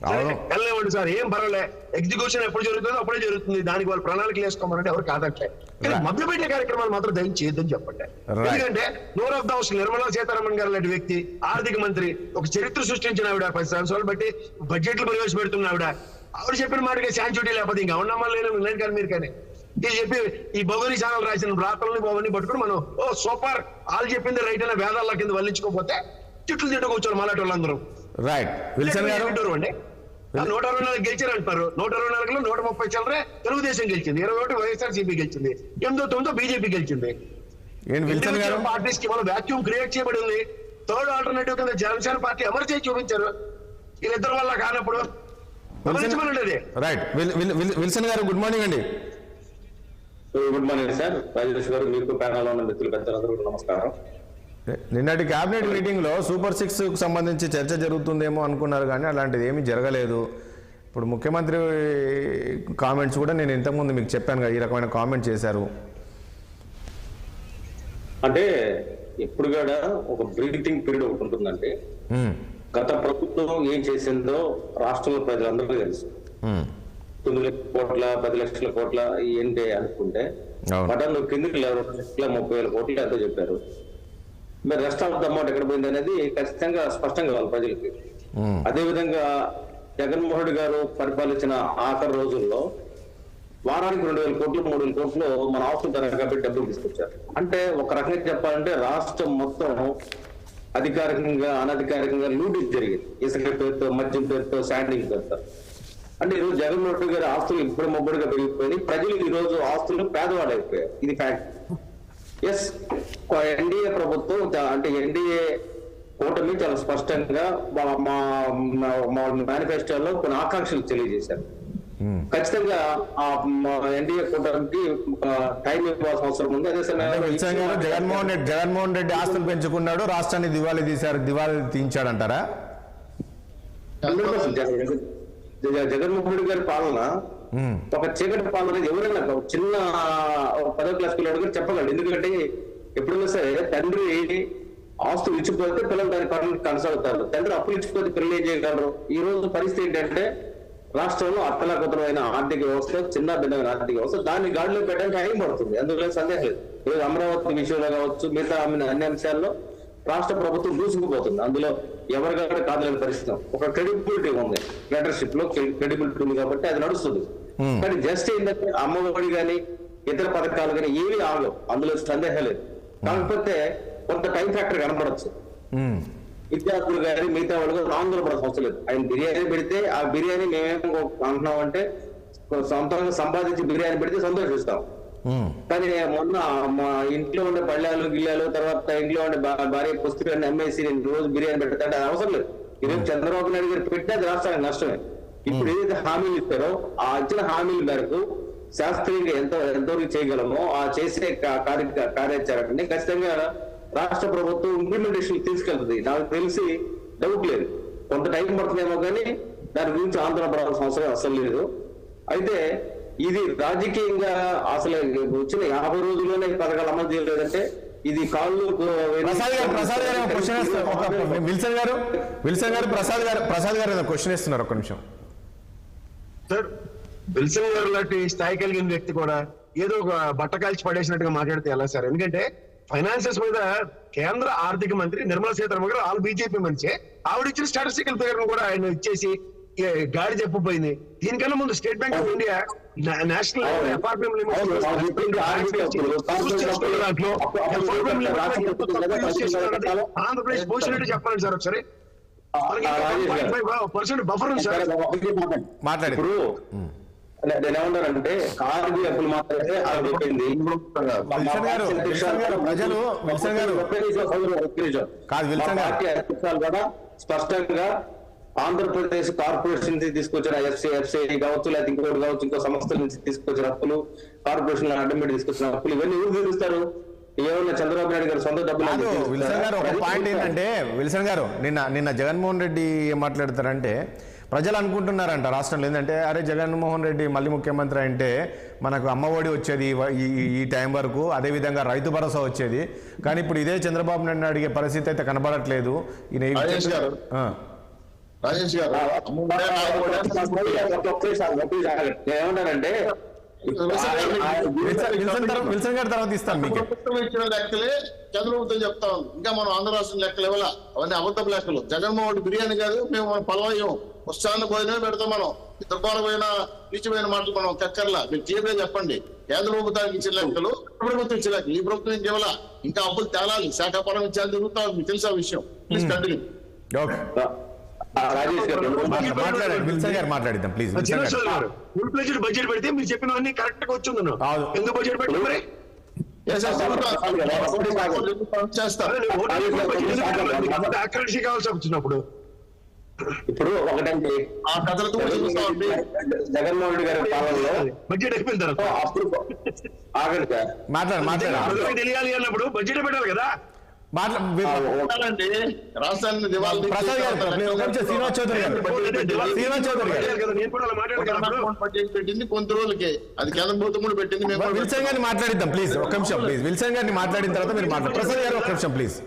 S1: అవును.
S4: వెళ్ళలేమండి సార్, ఏం పర్వాలే, ఎగ్జిక్యూషన్ ఎప్పుడు జరుగుతుందో అప్పుడే జరుగుతుంది, దానికి వాళ్ళు ప్రణాళికలు వేసుకోమనంటే ఎవరు కాదంటే. కానీ మభ్యపెట్టే కార్యక్రమాలు మాత్రం దయచేసి చేయొద్దని చెప్పండి. ఎందుకంటే నోర్ of the house Nirmala Sitharaman గారు లాంటి వ్యక్తి, ఆర్థిక మంత్రి, ఒక చరిత్ర సృష్టించిన ఆవిడ, 10 సంవత్సరాలు బట్టి బడ్జెట్లు ప్రవేశపెడుతున్న ఆవిడ చెప్పిన మాటకి శాంచుటీ లేకపోతే ఇంకా ఉన్నామా లేదు కానీ మీరు కానీ ఇది చెప్పి ఈ భవని ఛానల్ రాసిన రాతల్ని భవని పట్టుకుని మనం ఓ సూపర్ వాళ్ళు చెప్పింది రైట్ అనే వేదాల కింద వల్లించుకోకపోతే చుట్లు తిట్టుకొచ్చారు మాలాంటి వాళ్ళందరూ.
S1: రైట్. విల్సన్ గారు
S4: అండి 124 గెలిచారు అంటారు. 124లో 130 చిల్లరే తెలుగుదేశం గెలిచింది, 21 వైఎస్ఆర్సీపీ గెలిచింది, 8-9 బీజేపీ గెలిచింది. పార్టీస్ కి మనం వాక్యూమ్ క్రియేట్ చేయబడి ఉంది. థర్డ్ ఆల్టర్నేటివ్ కింద జనసేన పార్టీ ఎవరు చేసి చూపించారు, వీళ్ళిద్దరు వల్ల కానప్పుడు.
S1: రైట్. విల్సన్ గారు గుడ్ మార్నింగ్ అండి.
S5: గుడ్ మార్నింగ్ సార్, రాజేష్ గారు, మీకు ప్యానల్ ఉన్న మిత్రులు పెద్దలందరూ నమస్కారం.
S1: నిన్నటి కేబినెట్ మీటింగ్ లో సూపర్ 6 కు సంబంధించి చర్చ జరుగుతుందేమో అనుకున్నారు, కానీ అలాంటిది ఏమీ జరగలేదు. ఇప్పుడు ముఖ్యమంత్రి కామెంట్స్ కూడా నేను ఇంతకుముందు మీకు చెప్పాను కదా, ఈ రకమైన కామెంట్ చేశారు.
S5: అంటే ఎప్పుడు కూడా ఒక బ్రీతింగ్ పీరియడ్ ఒకటి ఉంటుందంటే, గత ప్రభుత్వం ఏం చేసిందో రాష్ట్రంలో ప్రజలందరికీ తెలుసు. 9 లక్షల కోట్ల 10 లక్షల కోట్ల ఏంటి అనుకుంటే బటన్ కిందకి 2,30,000 కోట్లు ఎంతో చెప్పారు. మరి రెస్ట్ ఆఫ్ ద అమౌంట్ ఎక్కడ పోయింది అనేది ఖచ్చితంగా స్పష్టంగా కావాలి ప్రజలకి. అదేవిధంగా జగన్మోహన్ రెడ్డి గారు పరిపాలించిన ఆఖరి రోజుల్లో వారానికి 2,000 కోట్లు 3,000 కోట్లు మన ఆస్తులు తరగబెట్టి డబ్బులు తీసుకొచ్చారు. అంటే ఒక రకంగా చెప్పాలంటే రాష్ట్రం మొత్తం అధికారికంగా అనధికారికంగా లూటీ జరిగింది, ఇసుక పేరుతో, మద్యం పేరుతో, శాండింగ్ పేరుతో. అంటే ఈరోజు జగన్మోహన్ రెడ్డి గారి ఆస్తులు ఇప్పుడు మొబ్బడిగా పెరిగిపోయి ప్రజలు ఈ రోజు ఆస్తులు పేదవాళ్ళు అయిపోయారు. ఇది ఫ్యాక్ట్. ఎస్, ఎన్డీఏ ప్రభుత్వం అంటే ఎన్డీఏ కూటమి చాలా స్పష్టంగా మా మేనిఫెస్టోలో కొన్ని ఆకాంక్షలు తెలియజేశారు. ఖచ్చితంగా ఆ ఎన్డీఏ కూటమికి టైం ఇవ్వాల్సిన అవసరం ఉంది. అదే సమయంలో
S1: జగన్మోహన్ రెడ్డి ఆస్తులు పెంచుకున్నాడు, రాష్ట్రాన్ని దివాళీ తీయించాడంటారా?
S5: జగన్మోహన్ రెడ్డి గారి పాలన ఒక చీకటి పాలన ఎవరైనా చిన్న 10వ క్లాస్ పిల్లడు కూడా చెప్పగలడు. ఎందుకంటే ఎప్పుడైనా సరే తండ్రి ఆస్తులు ఇచ్చిపోతే పిల్లలు దాని పనులు కొనసాగుతారు, తండ్రి అప్పులు ఇచ్చిపోతే పిల్లలు ఏం చేయగలరు? ఈ రోజు పరిస్థితి ఏంటంటే రాష్ట్రంలో అత్తలాకుతలమైన ఆర్థిక వ్యవస్థ, చిన్న భిన్నమైన ఆర్థిక వ్యవస్థ, దాన్ని గాడిలో పెట్టడానికి టైం పడుతుంది, అందులో సందేహం లేదు. ఈరోజు అమరావతి విషయంలో కావచ్చు, మిగతా అన్ని అంశాల్లో రాష్ట్ర ప్రభుత్వం దూసుకుపోతుంది. అందులో ఎవరికైనా కాదలేని పరిస్థితి. ఒక క్రెడిబిలిటీ ఉంది, లీడర్షిప్ లో క్రెడిబిలిటీ ఉంది కాబట్టి అది నడుస్తుంది. కానీ జస్ట్ ఏంటంటే అమ్మఒడి కానీ ఇతర పథకాలు కానీ ఏవి ఆగవు, అందులో సందేహం లేదు. కాకపోతే కొంత టైం ఫ్యాక్టర్ కనపడచ్చు. విద్యార్థులు కానీ మిగతా వాళ్ళు ఆందోళన పడాల్సిన అవసరం లేదు. ఆయన బిర్యానీ పెడితే ఆ బిర్యానీ మేమేం అంటున్నాం అంటే సొంతంగా సంపాదించి బిర్యానీ పెడితే సంతోషిస్తాం. కానీ మొన్న మా ఇంట్లో ఉండే పళ్ళాలు గిల్లాలు, తర్వాత ఇంట్లో ఉండే భార్య పుస్తకాన్ని అమ్మేసి నేను రోజు బిర్యానీ పెడతా అంటే అది అవసరం లేదు. ఈరోజు చంద్రబాబు నాయుడు గారు పెట్టే అది రాష్ట్రానికి నష్టమే. ఇప్పుడు ఏదైతే హామీలు ఇస్తారో ఆ ఇచ్చిన హామీల మేరకు శాస్త్రీయంగా ఎంతవరకు చేయగలమో ఆ చేసే కార్యాచరణని ఖచ్చితంగా రాష్ట్ర ప్రభుత్వం ఇంప్లిమెంటేషన్ తీసుకెళ్తుంది. నాకు తెలిసి డౌట్ లేదు, కొంత టైం పడుతుందేమో కానీ దాని గురించి ఆందోళన పడాల్సిన అవసరం అసలు లేదు. అయితే ఇది రాజకీయంగా అసలు వచ్చిన 50 రోజుల్లోనే పథకాలు అమలు చేయలేదంటే ఇది కాళ్ళు.
S1: ప్రసాద్ గారు క్వశ్చన్ ఇస్తున్నారు, ఒక్క నిమిషం
S4: సార్. విల్సన్ గారు లాంటి స్థాయి కలిగిన వ్యక్తి కూడా ఏదో ఒక బట్ట కాల్చి పడేసినట్టుగా మాట్లాడితే ఎలా సార్? ఎందుకంటే ఫైనాన్సెస్ మీద కేంద్ర ఆర్థిక మంత్రి నిర్మలా సీతారామన్ గారు ఆల్ బీజేపీ మనిషి, ఆవిడ ఇచ్చిన స్టాటిస్టికల్ ఫిగర్ కూడా ఆయన ఇచ్చేసి గాడి చెప్పిపోయింది. దీనికన్నా ముందు State Bank of India National FRPM Andhra Pradesh పోషినట్టు చెప్పాలండి సార్ ఒకసారి. బఫర్ ఉంది సార్.
S5: ఇప్పుడు నేనేమన్నానంటే కార్డు అప్పులు మాత్రమే కూడా స్పష్టంగా ఆంధ్రప్రదేశ్ కార్పొరేషన్ నుంచి తీసుకొచ్చిన ఎఫ్సిఐ కావచ్చు, లేదా ఇంకోటి కావచ్చు, ఇంకో సంస్థల నుంచి తీసుకొచ్చిన అప్పులు, కార్పొరేషన్ అడ్డం పెట్టి తీసుకొచ్చిన అప్పులు, ఇవన్నీ ఎవరు తీరుస్తారు? ఏమన్నా చంద్రబాబు నాయుడు గారు సొంత డబ్బులు.
S1: విల్సన్ గారు ఒక పాయింట్ ఏంటంటే, విల్సన్ గారు నిన్న జగన్మోహన్ రెడ్డి ఏం మాట్లాడతారంటే, ప్రజలు అనుకుంటున్నారంట రాష్ట్రంలో ఏంటంటే, అరే జగన్మోహన్ రెడ్డి మళ్ళీ ముఖ్యమంత్రి అంటే మనకు అమ్మఒడి వచ్చేది ఈ టైం వరకు, అదేవిధంగా రైతు భరోసా వచ్చేది. కానీ ఇప్పుడు ఇదే చంద్రబాబు నాయుడు అడిగే పరిస్థితి అయితే కనబడట్లేదు.
S3: రాజేష్ గారు
S5: ఏమంటారంటే
S1: విల్సన్ గారి తర్వాత ఇస్తాను మీకు.
S3: ప్రభుత్వం ఇచ్చిన లెక్కలే కేంద్ర ప్రభుత్వం చెప్తా ఉంది. ఇంకా మనం ఆంధ్ర రాష్ట్రం లెక్కలు ఇవ్వాల, అవన్నీ అబద్ధపు లెక్కలు. జగన్మోహన్ బిర్యానీ కాదు, మేము మన పలవయ్యం ఉత్సాహాన్ని భోజనమే పెడతాం. మనం దుర్భరమైన నీచమైన మాటలు మనం కక్కర్లా. మీరు క్లియర్ గా చెప్పండి, కేంద్ర ప్రభుత్వానికి ఇచ్చిన లెక్కలు ప్రభుత్వం ఇచ్చిన లెక్కలు, ఈ ప్రభుత్వం ఇంకేవాల ఇంకా అప్పులు తేలాలి, శాఖాపరం ఇచ్చేది జరుగుతా ఉంది. మీకు తెలుసా విషయం? Please continue.
S5: రాజేష్ గారు
S1: మాట్లాడండి, విల్సన్ గారు మాట్లాడిద్దాం ప్లీజ్.
S4: ఫుల్ ప్లేజ్డ్ బడ్జెట్ పెడితే మీరు చెప్పినవన్నీ కరెక్ట్ గా వచ్చింది. ఎందుకు బడ్జెట్ పెట్టి మరి అక్రెడిట్ కావాల్సి వచ్చినప్పుడు
S5: ఇప్పుడు ఒకటంటే జగన్మోహన్ రెడ్డి గారి పాలనలో
S4: బడ్జెట్ అయిపోయిన తర్వాత
S5: అప్పుడు ఆగండి
S1: మాట్లాడండి
S4: తెలియాలి అన్నప్పుడు బడ్జెట్ పెట్టాలి కదా.
S3: రాష్ట్రాన్ని దివాళీ
S1: ప్రసాద్ గారు శ్రీనివాస్ చౌదరి గారు
S3: పెట్టింది కొంత రోజులకే, అది కేంద్ర ప్రభుత్వం కూడా పెట్టింది. మేము
S1: విల్సన్ గారిని మాట్లాడిద్దాం ప్లీజ్, ఒక నిమిషం ప్లీజ్. విల్సన్ గారిని మాట్లాడిన తర్వాత మీరు మాట్లాడు. ప్రసాద్ గారు ఒక నిమిషం ప్లీజ్.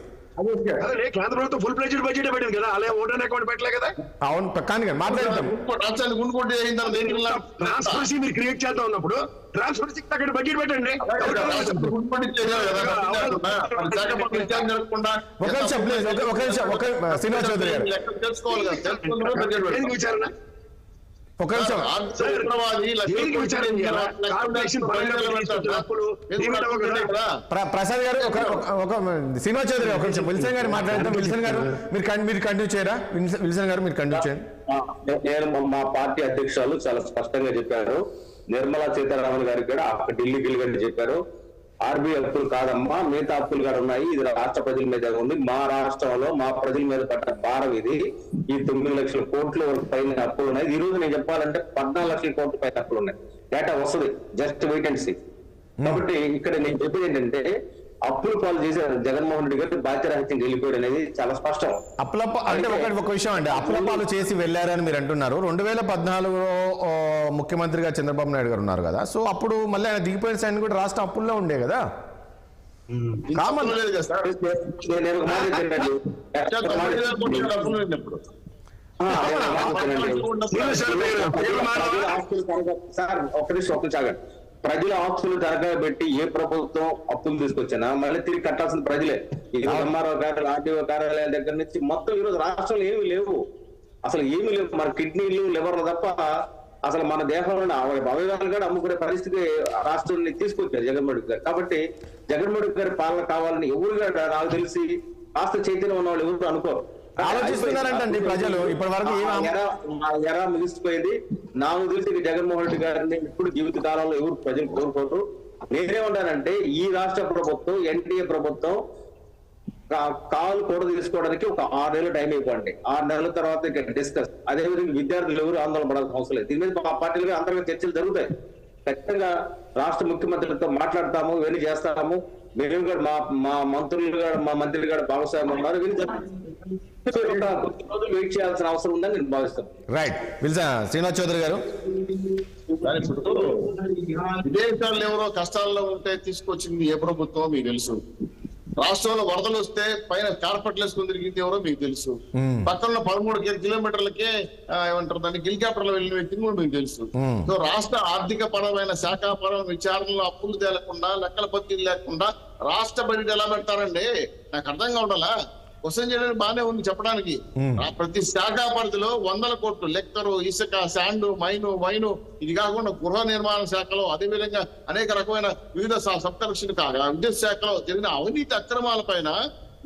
S4: కేంద్ర ప్రభుత్వం ఫుల్ ప్లేజ్డ్ బడ్జెట్ పెట్టింది కదా, అలా ఓటర్ అకౌంట్ పెట్టలే కదా.
S1: అవును కానీ మాట్లాడిద్దాం.
S3: రాష్ట్రానికి గుండుకుంటే
S4: ట్రాన్స్పరెన్సీ మీరు క్రియేట్ చేద్దాం ఉన్నప్పుడు ట్రాన్స్పరెన్సీ అక్కడ బడ్జెట్ పెట్టండి.
S1: ఒక నిమిషం ప్లీజ్, ఒక నిమిషం. శ్రీనివాస్ చౌదరి గారు
S3: తెలుసుకోవాలి కదా, తెలుసుకున్న
S4: విచారణ
S1: ఒక నిమిషం. ప్రసాద్ గారు ఒక శ్రీనివాస్ చౌదరి ఒక నిమిషం. విల్సన్ గారు మాట్లాడిద్దాం. విల్సన్ గారు మీరు కంటిన్యూ చేయరా? విల్సన్ గారు మీరు కంటిన్యూ చేయండి.
S5: నేను మా పార్టీ అధ్యక్షులు చాలా స్పష్టంగా చెప్పారు. నిర్మలా సీతారామన్ గారికి కూడా ఢిల్లీకి వెళ్ళి చెప్పారు, ఆర్బీఐ అప్పులు కాదమ్మా, మిగతా అప్పులు కూడా ఉన్నాయి, ఇది రాష్ట్ర ప్రజల మీద ఉంది. మా రాష్ట్రంలో మా ప్రజల మీద పడ్డ భారం ఇది. ఈ 9 లక్షల కోట్ల పైన అప్పులు ఉన్నాయి. ఈ రోజు నేను చెప్పాలంటే 14 లక్షల కోట్ల పైన అప్పులు ఉన్నాయి. డేటా వస్తుంది, జస్ట్ వెయిట్ అండ్ సీ. కాబట్టి ఇక్కడ నేను చెప్పేది ఏంటంటే అప్పులు పాలు చేశారు జగన్మోహన్ రెడ్డి గారు, బాధ్యరాహిత్యంగా వెళ్ళిపోయాడు అనేది చాలా స్పష్టం.
S1: అంటే ఒక విషయం అండి, అప్పులపాలు చేసి వెళ్ళారని మీరు అంటున్నారు. 2014లో ముఖ్యమంత్రిగా చంద్రబాబు నాయుడు గారు ఉన్నారు కదా, సో అప్పుడు మళ్ళీ ఆయన దిగిపోయిన సైన్ కూడా రాష్ట్రం అప్పుల్లో ఉండే కదా.
S5: సార్ ఒక్క చాగండి. ప్రజల ఆస్తులు తరగా పెట్టి ఏ ప్రభుత్వం అప్పులు తీసుకొచ్చినా మళ్ళీ తిరిగి కట్టాల్సిన ప్రజలే. ఇది ఎంఆర్ఓ గారు, ఆర్టీఓ కార్యాలయాల దగ్గర నుంచి మొత్తం ఈరోజు రాష్ట్రంలో ఏమీ లేవు, అసలు ఏమీ లేవు. మన కిడ్నీలు, లివర్లు తప్ప అసలు మన దేశంలో అవయవాలు కూడా అమ్ముకునే పరిస్థితి రాష్ట్రాన్ని తీసుకొచ్చారు జగన్మోహన్ రెడ్డి గారు. కాబట్టి జగన్మోహన్ రెడ్డి గారి పాలన కావాలని ఎవరు కూడా నాకు తెలిసి కాస్త చైతన్యం ఉన్న వాళ్ళు ఎవరు అనుకోరు,
S1: ఆలోచిస్తున్నారంటండి ప్రజలు. ఇప్పటి వరకు
S5: ఎరా ముగిసిపోయింది. నాకు తెలిసి జగన్మోహన్ రెడ్డి గారిని ఇప్పుడు జీవిత కాలంలో ఎవరు ప్రజలు కోరుకోరు. నేనేమంటానంటే ఈ రాష్ట్ర ప్రభుత్వం, ఎన్డీఏ ప్రభుత్వం కాలు కూడా తీసుకోవడానికి ఒక 6 నెలలు టైం ఇవ్వండి. 6 నెలల తర్వాత ఇక డిస్కస్. అదేవిధంగా విద్యార్థులు ఎవరు ఆందోళన పడాల్సిన అవసరం లేదు. దీని మీద మా పార్టీలుగా అంతర్గత చర్చలు జరుగుతాయి. ఖచ్చితంగా రాష్ట్ర ముఖ్యమంత్రులతో మాట్లాడతాము, ఇవన్నీ చేస్తాము. మేము కూడా మా మంత్రులు కూడా, మా మంత్రులు కూడా భాగస్వామ్యం ఉన్నారు. వెయిట్ చేయాల్సిన అవసరం ఉందని నేను భావిస్తాను.
S1: రైట్. శ్రీనివాస్ చౌదరి గారు,
S3: విదేశాల్లో ఎవరో కష్టాల్లో ఉంటే తీసుకొచ్చింది ఏ ప్రభుత్వం మీకు తెలుసు. రాష్ట్రంలో వరదలు వస్తే పైన కార్పెట్లు వేసుకుని తిరిగింది ఎవరో మీకు తెలుసు. పక్కన 13 కిలోమీటర్లకే ఏమంటారు దాన్ని హెలికాప్టర్లో వెళ్ళిన వ్యక్తిని కూడా మీకు తెలుసు. సో రాష్ట్ర ఆర్థిక పరమైన శాఖాపరమైన విచారణలో అప్పులు తేలకుండా, లెక్కల పత్తిలు లేకుండా రాష్ట్ర బడ్జెట్ ఎలా పెడతారండి? నాకు అర్థం కావడాలా. క్వశ్చన్ చేయడానికి బాగానే ఉంది చెప్పడానికి. ప్రతి శాఖా పరిధిలో 100 కోట్లు లెక్కరు, ఇసుక, శాండ్, మైను, వైను, ఇది కాకుండా గృహ నిర్మాణ శాఖలో, అదేవిధంగా అనేక రకమైన వివిధ సప్తరక్షణ కాగా విద్యుత్ శాఖలో జరిగిన అవినీతి అక్రమాల పైన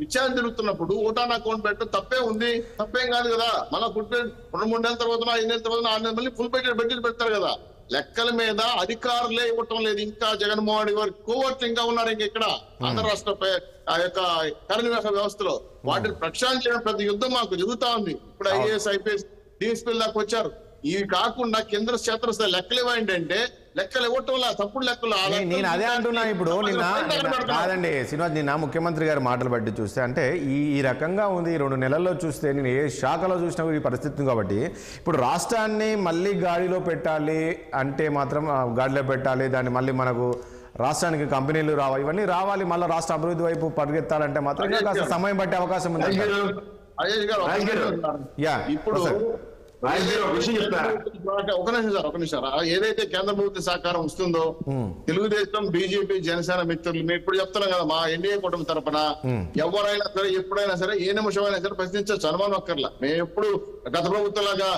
S3: విచారణ జరుగుతున్నప్పుడు ఓటాన్ అకౌంట్ పెట్టడం తప్పే ఉంది, తప్పేం కాదు కదా. మళ్ళీ 2-3 నెలల తర్వాత, 5 నెలల తర్వాత, 6 నెలలు మళ్ళీ ఫుల్ బడ్జెట్ పెడతారు కదా. లెక్కల మీద అధికారులే ఇవ్వటం లేదు. ఇంకా జగన్మోహన్ రెడ్డి గారు కోవర్ట్లు ఇంకా ఉన్నారు ఇంకా ఇక్కడ ఆంధ్ర రాష్ట్ర యొక్క కార్యనిర్వాహక వ్యవస్థలో. వాటిని ప్రక్షాళన చేయడం పెద్ద యుద్ధం మాకు జరుగుతా ఉంది. ఇప్పుడు ఐఏఎస్, ఐపీఎస్, డిఎస్పీ దాకా వచ్చారు. ఇవి కాకుండా కేంద్ర క్షేత్రస్థాయి లెక్కలు ఇవ్వండి అంటే లెక్కలు ఇవ్వటం తప్పుడు లెక్కలు.
S1: నేను అదే అంటున్నా. ఇప్పుడు కాదండి శ్రీనివాస్, నిన్న ముఖ్యమంత్రి గారి మాటలు బట్టి చూస్తే అంటే ఈ రకంగా ఉంది. 2 నెలల్లో చూస్తే నేను ఏ శాఖలో చూసినా ఈ పరిస్థితి. కాబట్టి ఇప్పుడు రాష్ట్రాన్ని మళ్ళీ గాడిలో పెట్టాలి అంటే మాత్రం గాడిలో పెట్టాలి, దాన్ని మళ్ళీ మనకు రాష్ట్రానికి కంపెనీలు రావాలి, ఇవన్నీ రావాలి, మళ్ళీ రాష్ట్ర అభివృద్ధి వైపు పరిగెత్తాలంటే మాత్రం కాస్త సమయం పట్టే అవకాశం ఉంది.
S3: అజయ్ గారు
S1: యా,
S3: ఇప్పుడు
S4: ఒక విషయం చెప్తా.
S3: ఒక నిమిషం సార్ ఏదైతే కేంద్ర ప్రభుత్వ సహకారం వస్తుందో తెలుగుదేశం, బీజేపీ, జనసేన మిత్రులు మేము ఇప్పుడు చెప్తున్నాం కదా, మా ఎన్డీఏ కుటుంబం తరపున ఎవరైనా సరే ఎప్పుడైనా సరే ఏ నిమిషమైనా సరే ప్రశ్నించవచ్చు, అనుమానం అక్కర్లా. మేము ఎప్పుడు గత ప్రభుత్వం లాగా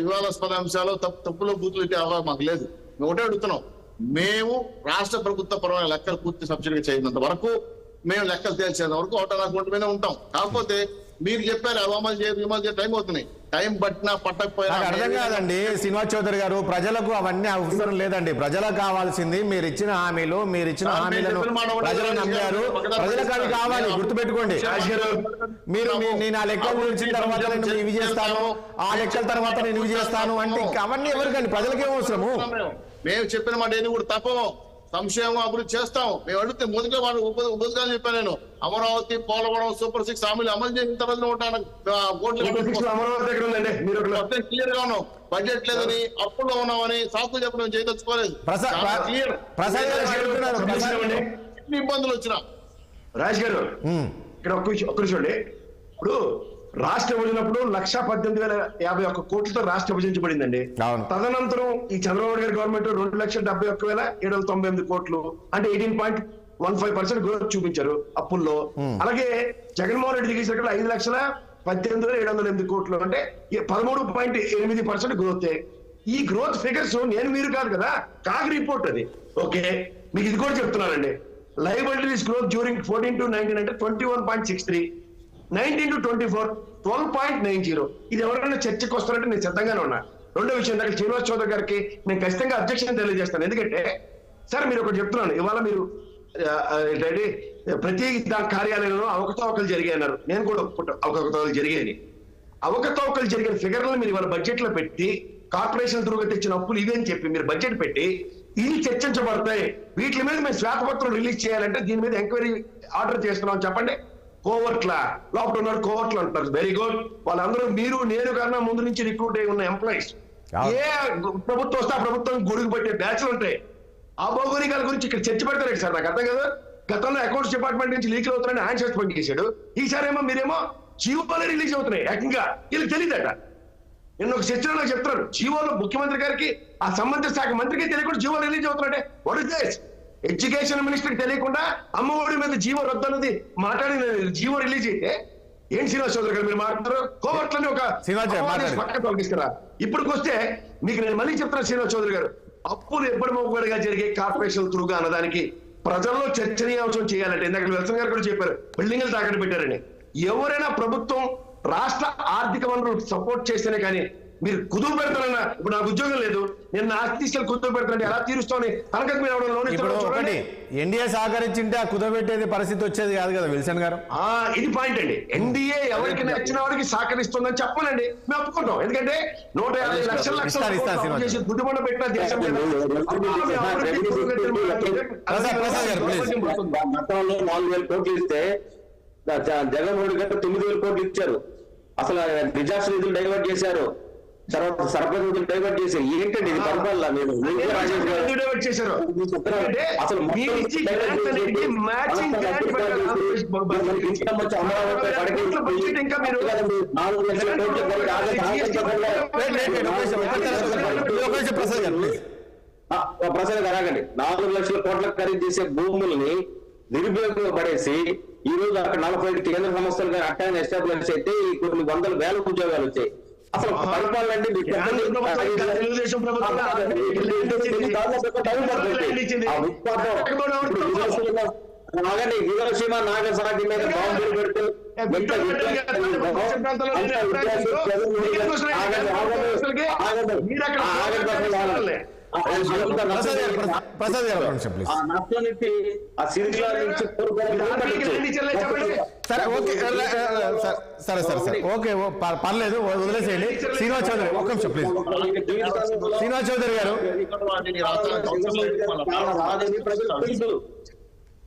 S3: వివాదాస్పద అంశాలు తప్పులో బూతులు ఇట్టే అవగాహన మాకు లేదు. మేము ఒకటే అడుగుతున్నాం, మేము రాష్ట్ర ప్రభుత్వ పరమైన లెక్కలు పూర్తి సబ్సిడీగా చేయనంత వరకు, మేము లెక్కలు తేల్చేంత వరకు ఒకటో కోటి మీద ఉంటాం. కాకపోతే మీరు చెప్పారు అమలు చేయ టైం అవుతున్నాయి, టైం పట్టినా పట్టకపోయినా
S1: అర్థం కాదండి శ్రీనివాస్ చౌదరి గారు. ప్రజలకు అవన్నీ అవసరం లేదండి. ప్రజలకు కావాల్సింది మీరు ఇచ్చిన హామీలు, మీరు ఇచ్చిన హామీలను ప్రజలు నమ్మారు. ప్రజలకు అవి కావాలి, గుర్తుపెట్టుకోండి. మీరు నేను ఆ లెక్కలు గురించిన తర్వాత నేను ఇవి చేస్తాను, ఆ లెక్కల తర్వాత నేను ఇవి చేస్తాను అంటే ఇంకా అవన్నీ ఎవరికండి? ప్రజలకేం అవసరము?
S3: మేము చెప్పిన మాట ఏది కూడా తప్పము. సంక్షేమం అభివృద్ధి చేస్తాం. మేము అడిగితే మొదటిగా వాళ్ళు ఉపయోగాలు చెప్పాను నేను. అమరావతి, పోలవరం, సూపర్ 6 హామీలు అమలు చేసిన తర్వాత ఉంటాను. క్లియర్ గా ఉన్నాం. బడ్జెట్ లేదని, అప్పుల్లో ఉన్నామని సాకు చెప్పడం చేయదలుచుకోలేదు. ఇబ్బందులు వచ్చినా
S4: రాజ్ గారు ఇక్కడ ఒక్క విషయం. ఇప్పుడు రాష్ట్ర విభజనప్పుడు 1,18,051 కోట్లతో రాష్ట్ర విభజించబడిందండి. తదనంతరం ఈ చంద్రబాబు గారి గవర్నమెంట్ 2,71,798 కోట్లు అంటే 18.15% గ్రోత్ చూపించారు అప్పుల్లో. అలాగే జగన్మోహన్ రెడ్డి దిగేసరికి 5,18,708 కోట్లు అంటే 13.8% గ్రోత్. ఈ గ్రోత్ ఫిగర్స్ మీరు కాదు కదా, కాగ్ రిపోర్ట్ అది. ఓకే, మీకు ఇది కూడా చెప్తున్నానండి. లయబిలిటీస్ గ్రోత్ డ్యూరింగ్ 14 to 19 అంటే 21.63, 19 to 24 12.90. ఇది ఎవరైనా చర్చకు వస్తారంటే నేను సిద్ధంగానే ఉన్నా. రెండో విషయం, దగ్గర శ్రీనివాస్ చౌదరి గారికి నేను ఖచ్చితంగా అబ్జెక్షన్ తెలియజేస్తాను. ఎందుకంటే సార్ మీరు ఒకటి చెప్తున్నాను, ఇవాళ మీరు ప్రతి కార్యాలయంలో అవకతవకలు జరిగాయి అన్నారు. నేను కూడా అవకతవకలు జరిగాయని. అవకతవకలు జరిగిన ఫిగర్లను మీరు ఇవాళ బడ్జెట్ లో పెట్టి కార్పొరేషన్ త్రూగా తెచ్చిన అప్పులు ఇవి అని చెప్పి మీరు బడ్జెట్ పెట్టి ఇవి చర్చించబడతాయి. వీటి మీద మేము శ్వేతపత్రం రిలీజ్ చేయాలంటే దీని మీద ఎంక్వైరీ ఆర్డర్ చేస్తున్నాం చెప్పండి. కోవర్ట్ల లోపల ఉన్నారు, కోవర్ట్లు అంటారు. Very good. వాళ్ళందరూ మీరు నేను కన్నా ముందు నుంచి రిక్రూట్ అయి ఉన్న ఎంప్లాయీస్. ఏ ప్రభుత్వం వస్తే ఆ ప్రభుత్వం గొడుగు పెట్టే బ్యాచ్లు ఉంటాయి. ఆ భౌగోళికాల గురించి ఇక్కడ చర్చ పెడతారు సార్, నాకు అర్థం కదా. గతంలో అకౌంట్స్ డిపార్ట్మెంట్ నుంచి లీక్ అవుతున్నాయని ఆయన సస్పెండ్ చేశాడు. ఈసారేమో మీరేమో జీవోలే రిలీజ్ అవుతున్నాయి ఏకంగా. వీళ్ళకి తెలియదట. నిన్న ఒక చర్చలో చెప్తున్నాడు, జీవోలో ముఖ్యమంత్రి గారికి ఆ సంబంధిత శాఖ మంత్రికి తెలియకుండా జీవో రిలీజ్ అవుతున్నాడే. What is this? Education minister తెలియకుండా అమ్మఒడి మీద జీవో రద్దు అన్నది మాట్లాడి జీవో రిలీజ్ అయితే ఏంటి శ్రీనివాస్ చౌదరి గారు మీరు మాట్లాడారు? కోవర్ట్లని ఒక పక్కన తొలగిస్తారా? ఇప్పటికి వస్తే మీకు నేను మళ్ళీ చెప్తున్నా శ్రీనివాస్ చౌదరి గారు, అప్పులు ఎప్పటి మొక్కడిగా జరిగే కార్పొరేషన్ త్రూగా అన్నదానికి ప్రజల్లో చర్చనీయాంశం చేయాలంటే, ఇందాక వెల్సన్ గారు కూడా చెప్పారు బిల్డింగ్లు తాకట్టు పెట్టారని. ఎవరైనా ప్రభుత్వం రాష్ట్ర ఆర్థిక వనరులు సపోర్ట్ చేస్తేనే కానీ మీరు కుదురు పెడతారన్నా. ఇప్పుడు నాకు ఉద్యోగం లేదు, నేను ఆస్తి తీసుకెళ్ళి కుదురు పెడతానంటే ఎలా తీరుస్తామని తనకకు మీరు లోన్ ఇస్తారు.
S1: ఎన్డీఏ సహకరించింటే ఆ కుదరబెట్టేది పరిస్థితి వచ్చేది కాదు కదా విల్సన్ గారు.
S4: ఇది పాయింట్ అండి. ఎన్డీఏ ఎవరికి నచ్చిన వాడికి సహకరిస్తుందని చెప్పానండి, మేము ఒప్పుకుంటాం. ఎందుకంటే 150 లక్షల చేసి గుడ్డిమండ పెట్టిన దేశం
S5: గతంలో 4,000 కోట్లు ఇస్తే జగన్మోహన్ రెడ్డి గారు 9,000 కోట్లు ఇచ్చారు. అసలు రిజర్వ్స్ నిధులు డైవర్ట్ చేశారు, తర్వాత సర్పంచ్ నిధులు డైవర్ట్ చేశారు. ఏంటండి ఇది పరిపాలన? మీరు
S4: చేశారు
S5: అసలు ప్రసాద్ గారాగండి 4 లక్షల కోట్ల ఖరీదు చేసే భూముల్ని నిరుపయోగపడేసి ఈ రోజు అక్కడ 45 కేంద్ర సంస్థలు కానీ అట్టాన్ని ఎస్టాబ్లిష్ అయితే కొన్ని 100,000 ఉద్యోగాలు వచ్చాయి. అసలు పరిపాలన అంటే వివరసీమ నాగసాటి మీద బాంబులు పెడుతూ
S1: ప్రసాద్ గారు సరే ఓకే సరే సరే సరే ఓకే పర్లేదు వదిలేసేయండి. శ్రీనివాస్ చౌదరి ఒక్క నిమిషం ప్లీజ్. శ్రీనివాస్ చౌదరి గారు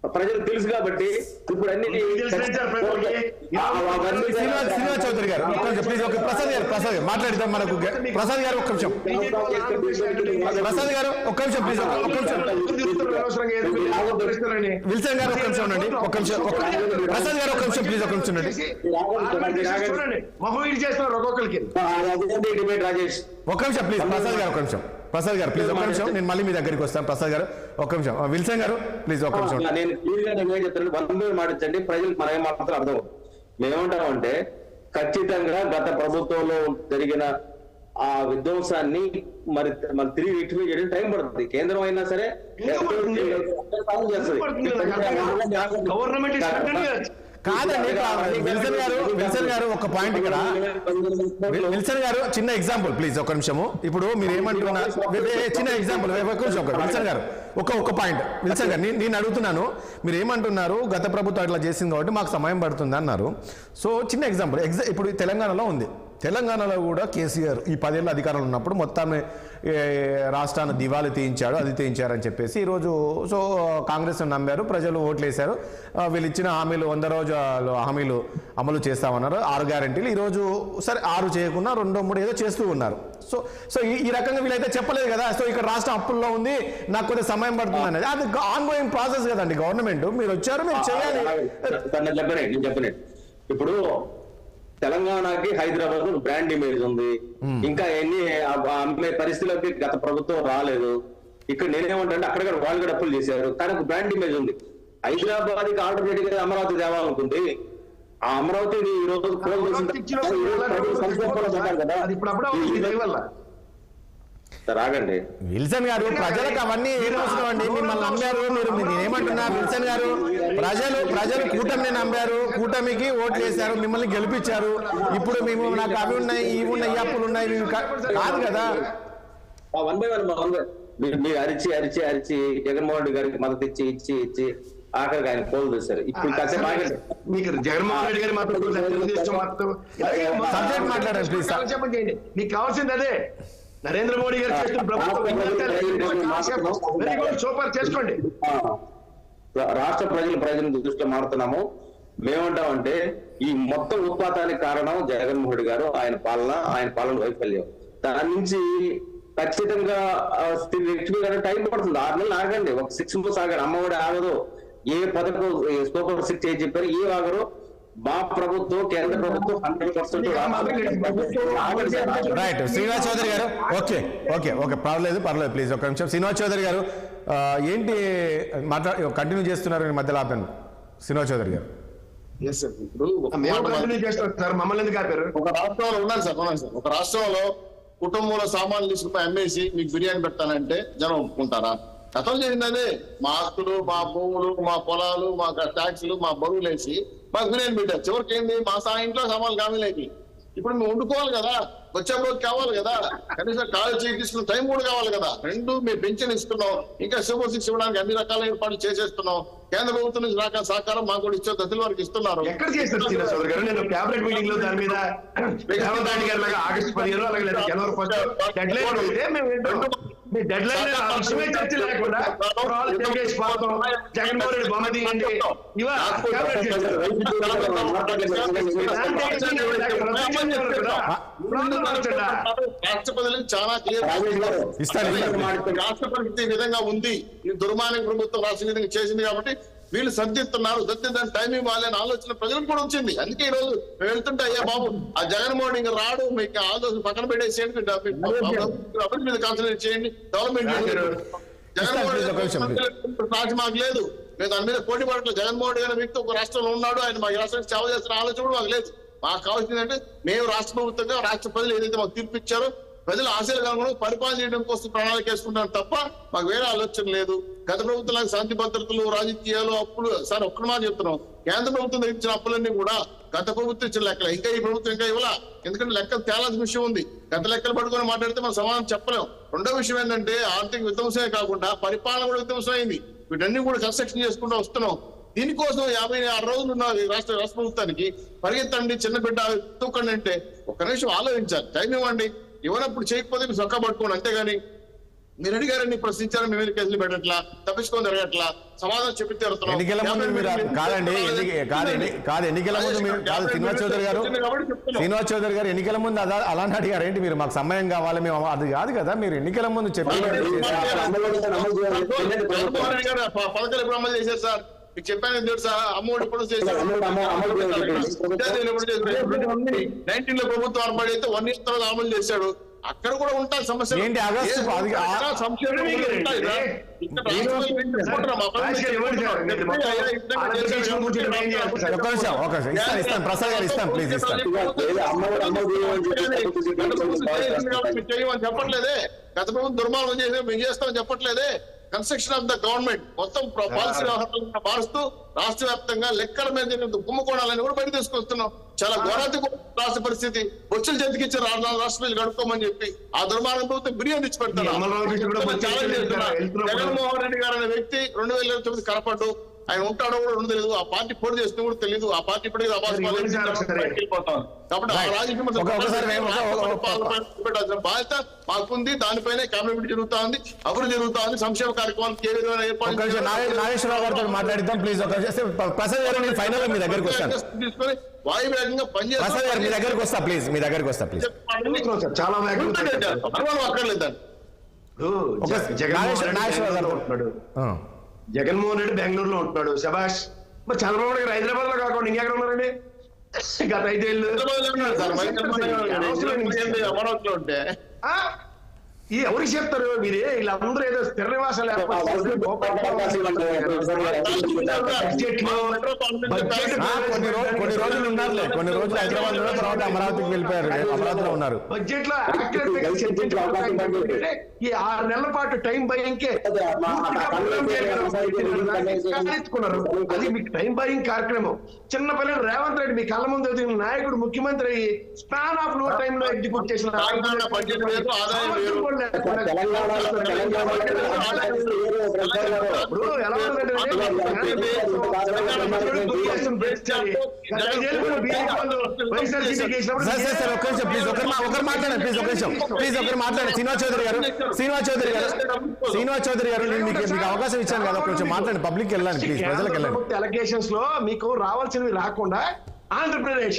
S5: ప్రజలకు తెలుసు కాబట్టి ఇప్పుడు అన్ని
S1: శ్రీనివాస్ చౌదరి గారు ప్లీజ్ ఓకే ప్రసాద్ గారు మాట్లాడిద్దాం మనకు ప్రసాద్ గారు ఒక్క నిమిషం ప్రసాద్ గారు ఒక్క నిమిషం ప్లీజ్ ఒక్క నిమిషం విల్సన్ గారు ఒక్క నిమిషం ఉండండి ఒక్క నిమిషం ప్రసాద్ గారు ఒక్క నిమిషం ప్లీజ్ ఒక్క నిమిషం ఉండండి
S5: రాజేష్
S1: ఒక్క నిమిషం ప్లీజ్ ప్రసాద్ గారు ప్లీజ్ ఒక్క నిమిషం నేను మళ్ళీ మీ దగ్గరికి వస్తాను ప్రసాద్ గారు ఒక్క నిమిషం విల్సన్ గారు ప్లీజ్ ఒక్క నిమిషం
S5: నేను క్లియర్ గా నేను చెప్తాను 1 మాటించండి ప్రజలకు మనం ఏం మాత్రం అర్థం మేమేమంటామంటే ఖచ్చితంగా గత ప్రభుత్వంలో జరిగిన ఆ విధ్వంసాన్ని మరి తిరిగి రెక్టిఫై చేయడం టైం పడుతుంది కేంద్రం అయినా సరే
S1: కాదండి విల్సన్ గారు ఒక పాయింట్ ఇక్కడ విల్సన్ గారు చిన్న ఎగ్జాంపుల్ ప్లీజ్ ఒక నిమిషము ఇప్పుడు మీరు ఏమంటున్నారు చిన్న ఎగ్జాంపుల్ విల్సన్ గారు ఒక పాయింట్ విల్సన్ గారు నేను అడుగుతున్నాను మీరు ఏమంటున్నారు గత ప్రభుత్వం అట్లా చేసింది కాబట్టి మాకు సమయం పడుతుంది అన్నారు సో చిన్న ఎగ్జాంపుల్ ఇప్పుడు తెలంగాణలో ఉంది తెలంగాణలో కూడా కేసీఆర్ ఈ 10 ఏళ్ళ అధికారంలో ఉన్నప్పుడు మొత్తాన్ని రాష్ట్రాన్ని దివాళీ తీయించాడు అది తీయించారని చెప్పేసి ఈరోజు సో కాంగ్రెస్ నమ్మారు ప్రజలు ఓట్లు వేశారు వీళ్ళు ఇచ్చిన హామీలు 100 రోజులు హామీలు అమలు చేస్తామన్నారు 6 గ్యారెంటీలు ఈరోజు సరే 6 చేయకుండా 2, 3 ఏదో చేస్తూ ఉన్నారు సో ఈ రకంగా వీళ్ళైతే చెప్పలేదు కదా సో ఇక్కడ రాష్ట్రం అప్పుల్లో ఉంది నాకు కొద్దిగా సమయం పడుతుంది అనేది అది ఆన్ గోయింగ్ ప్రాసెస్ కదండి గవర్నమెంట్ మీరు వచ్చారు మీరు
S5: చేయాలి ఇప్పుడు తెలంగాణకి హైదరాబాద్ బ్రాండ్ ఇమేజ్ ఉంది ఇంకా ఎన్ని అమ్మే పరిస్థితులకి గత ప్రభుత్వం రాలేదు ఇక్కడ నేనేమంటే అక్కడ వాళ్ళు కూడా అప్పులు చేశారు కానీ ఒక బ్రాండ్ ఇమేజ్ ఉంది హైదరాబాద్ కి ఆల్టర్నేటివ్ గా అమరావతి తేవాలనుకుంది ఆ అమరావతిని ఈ రోజు రాగండి
S1: విల్సన్ గారు ప్రజలకు అవన్నీ ఏం అవసరం అండి మిమ్మల్ని నమ్మారు మీరు ఏమంటున్నారు విల్సన్ గారు ప్రజలు కూటమిని నమ్మారు కూటమికి ఓట్లు వేశారు మిమ్మల్ని గెలిపించారు ఇప్పుడు మేము నాకు అవి ఉన్నాయి ఇవి ఉన్నాయి అప్పులు ఉన్నాయి కాదు కదా
S5: 1 by 1 మీరు అరిచి జగన్మోహన్ రెడ్డి గారికి మద్దతు ఇచ్చి ఆఖరికి ఆయన పోలు చూశారు ఇప్పుడు
S4: మీకు జగన్మోహన్ రెడ్డి గారి మాట్లాడండి మీకు కావాల్సింది అదే నరేంద్ర మోడీ గారు చేస్తున్న ప్రభుత్వం సూపర్ చేసుకోండి
S5: రాష్ట్ర ప్రజలను దృష్టిలో మారుతున్నాము మేమంటామంటే ఈ మొత్తం ఉత్పాతానికి కారణం జగన్మోహన్ రెడ్డి గారు ఆయన పాలన వైఫల్యం దాని నుంచి ఖచ్చితంగా టైం పడుతుంది 6 నెలలు ఆగండి ఒక 6 months ఆగండి అమ్మఒడి ఆగదు ఏ పథకం సూపర్ 6 ఏం చెప్పారు ఏ ఆగరు మా ప్రభుత్వం కేంద్ర ప్రభుత్వం 100%
S1: రైట్ శ్రీనివాస్ చౌదరి గారు ఓకే పర్లేదు ప్లీజ్ ఒక నిమిషం శ్రీనివాస్ చౌదరి గారు ఏంటి కంటిన్యూ చేస్తున్నారు మధ్యలో ఆపాను శ్రీనివాస్ చౌదరి గారు
S3: ఒక రాష్ట్రంలో ఉన్నాను సార్ ఒక రాష్ట్రంలో కుటుంబంలో సామాన్లు తీసుకుపోయి అమ్మేసి మీకు బిర్యానీ పెట్టాలంటే జనం ఒప్పుకుంటారా గతం చేసిందే మా ఆస్తులు మా భూములు మా పొలాలు మా ట్యాక్సులు మా బరువులు వేసి మాకు బిర్యానీ పెట్టారు చివరికి ఏంది మా ఇంట్లో సామాన్లు కావాలేకి ఇప్పుడు మేము వండుకోవాలి కదా వచ్చేప్పుడు కావాలి కదా కనీసం కాలేజీ తీసుకున్న టైం కూడా కావాలి కదా 2 మీరు పెన్షన్ ఇస్తున్నాం ఇంకా సూపర్ 6 ఇవ్వడానికి అన్ని రకాల ఏర్పాట్లు చేసేస్తున్నాం కేంద్ర ప్రభుత్వం నుంచి రాక సహకారం మాకు కూడా ఇచ్చే దశల వరకు ఇస్తున్నారు
S4: ఎక్కడ చేస్తారు నేను క్యాబినెట్ మీటింగ్ లో దాని మీద ఆగస్టు 15 అలాగే జనవరి 1 డెడ్ లైన్ చర్చ లేకుండా జగన్మోహన్ రెడ్డి బొమ్మ తీయండి
S3: రాష్ట్రపతులకు చాలా క్లియర్ రాష్ట్ర పరిస్థితి ఈ విధంగా ఉంది ఈ దుర్మార్గ ప్రభుత్వం రాష్ట్ర విధంగా చేసింది కాబట్టి వీళ్ళు సర్దిస్తున్నారు దాని టైం ఇవ్వాలి అని ఆలోచన ప్రజలకు కూడా వచ్చింది అందుకే ఈ రోజు వెళ్తుంటే అయ్యా బాబు ఆ జగన్మోహన్ ఇంకా రాడు మీకు ఆలోచన పక్కన పెట్టేసేయండి అభివృద్ధి మీద కాన్సన్ట్రేట్ చేయండి డెవలప్మెంట్ జగన్మోహన్ మాకు లేదు మేము దాని మీద పోటీ పడట్లేదు జగన్మోహన్ రెడ్డి గారి వ్యక్తి ఒక రాష్ట్రంలో ఉన్నాడు ఆయన మా రాష్ట్రానికి సేవ చేస్తున్న ఆలోచన కూడా మాకు లేదు మాకు కావాల్సింది అంటే మేము రాష్ట్ర ప్రభుత్వంగా రాష్ట్ర ప్రజలు ఏదైతే మాకు తీర్పు ఇచ్చారో ప్రజలు ఆశలు కాకుండా పరిపాలన చేయడం కోసం ప్రణాళిక వేసుకుంటాం తప్ప మాకు వేరే ఆలోచన లేదు గత ప్రభుత్వం శాంతి భద్రతలు రాజకీయాలు అప్పులు సార్ ఒక్కటి మాట చెప్తున్నాం కేంద్ర ప్రభుత్వం ఇచ్చిన అప్పులన్నీ కూడా గత ప్రభుత్వం ఇచ్చిన లెక్కలు ఇంకా ఈ ప్రభుత్వం ఇంకా ఇవ్వాల ఎందుకంటే లెక్కలు తేలాల్సిన విషయం ఉంది గత లెక్కలు పట్టుకొని మాట్లాడితే మనం సమాధానం చెప్పలేం రెండో విషయం ఏంటంటే ఆర్థిక విధ్వంసమే కాకుండా పరిపాలన కూడా విధ్వంసం అయింది వీటన్ని కూడా కన్స్ట్రక్షన్ చేసుకుంటూ వస్తున్నాం దీనికోసం 56 రోజులు ఉన్న రాష్ట్ర ప్రభుత్వానికి పరిగెత్తండి చిన్న బిడ్డ తూకండి అంటే ఒక్క నిమిషం ఆలోచించాలి టైం ఇవ్వండి ఇవ్వనప్పుడు చేయకపోతే మీరు సొక్కా పట్టుకోండి అంతేగాని మీరు అడిగారని ప్రశ్నించారు, మేము కేసులు పెట్టట్లా, తప్పించుకొని జరగట్లా, సమాధానం చెప్పి తీరుతున్నాం.
S1: ఎన్నికల ముందు మీరు కాదు ఎన్నికల ముందు మీరు కాదు శ్రీనివాస్ చౌదరి గారు ఎన్నికల ముందు అలానే అడిగారు ఏంటి మీరు? మాకు సమయం కావాలి మేము, అది కాదు కదా మీరు ఎన్నికల ముందు చెప్పి
S3: పథకాలు ఎప్పుడు అమలు చేశారు సార్? మీకు చెప్పాను తెలుసు సార్, అమౌంట్ ఎప్పుడు చేశారు? 19 లో ప్రభుత్వం ఏర్పాటు అయితే 1 year తర్వాత అమలు చేశాడు. అక్కడ కూడా ఉంటాయి సమస్యలు.
S1: ఏంటి ఆగస్టు ప్రసాద్ గారు ఇస్తాను ప్లీజ్
S3: చేయమని చెప్పట్లేదే, గత ప్రభుత్వం దుర్మార్గం చేసి మేము చేస్తామని చెప్పట్లేదే. కన్స్ట్రక్షన్ ఆఫ్ ద గవర్నమెంట్ మొత్తం పాలసీ వ్యవహారాలను మారుస్తూ రాష్ట్ర వ్యాప్తంగా లెక్కల మీద గుమ్మకోణాలని కూడా బయట తీసుకొస్తున్నాం. చాలా ఘోరాతి రాష్ట్ర పరిస్థితి. బొచ్చులు జంతికిచ్చి రాష్ట్రాలు గడుపుకోమని చెప్పి ఆ దుర్మార్గం ప్రభుత్వం బిర్యానీ ఇచ్చి పెడతారు. జగన్మోహన్ రెడ్డి గారు అనే వ్యక్తి 2029 కనపడ్డు. ఆయన ఉంటాడో కూడా ఉండదు తెలియదు, ఆ పార్టీ పోటీ చేస్తుందో కూడా తెలియదు. ఆ పార్టీ ఇప్పటికీ కాబట్టి ఆ రాజకీయ బాధ్యత మాకుంది. దానిపైనే క్యాబినెట్ జరుగుతా ఉంది, అభివృద్ధి జరుగుతా ఉంది, సంక్షేమ కార్యక్రమాలకు ఏ విధమైన ఏర్పాటు
S1: నాగేశ్వరరావు గారితో మాట్లాడిద్దాం ప్లీజ్. ప్రసాద్ గారు నేను ఫైనల్ మీ దగ్గరకు వస్తాను,
S3: తీసుకొని వాయువేగంగా పనిచేస్తాను.
S1: ప్రసాద్ గారు మీ దగ్గరకు వస్తా ప్లీజ్, మీ దగ్గరకు వస్తా ప్లీజ్.
S4: చాలా
S3: అక్కర్లేదండి.
S1: నాగేశ్వరరావు గారు
S4: జగన్మోహన్ రెడ్డి బెంగళూరులో ఉంటున్నాడు, శభాష్. మరి చంద్రబాబు నాయుడు హైదరాబాద్ లో కాకుండా ఇంకెక్కడ ఉన్నారండి? గత 5 ఏళ్ళు
S3: అమరావతిలో ఉంటే
S4: ఎవరికి చెప్తారు మీరే? వీళ్ళందరూ ఏదో స్థిర నివాసాలు
S1: కొన్ని రోజులు ఉన్నారులే, కొన్ని రోజులు హైదరాబాద్ లో, తర్వాత అమరావతికి వెళ్ళిపోయారు, అమరావతిలో ఉన్నారు.
S4: బడ్జెట్ లో ఈ 6 నెలల పాటు టైం బయింగ్కే అది మీకు టైం బయింగ్ కార్యక్రమం. చిన్న పిల్లలు రేవంత్ రెడ్డి మీ కళ్ళ ముందు ఎదిగిన నాయకుడు ముఖ్యమంత్రి అయ్యి స్పాన్ ఆఫ్ లో టైం లో ఎగ్జిక్యూట్ చేసిన
S1: శ్రీనివాస్ చౌదరి గారు మీకు అవకాశం ఇచ్చాను కదా, కొంచెం మాట్లాడండి, పబ్లిక్ వెళ్ళండి ప్లీజ్, ప్రజలకు వెళ్ళండి.
S4: ఎలక్షన్స్ లో మీకు రావాల్సినవి రాకుండా ఆంధ్రప్రదేశ్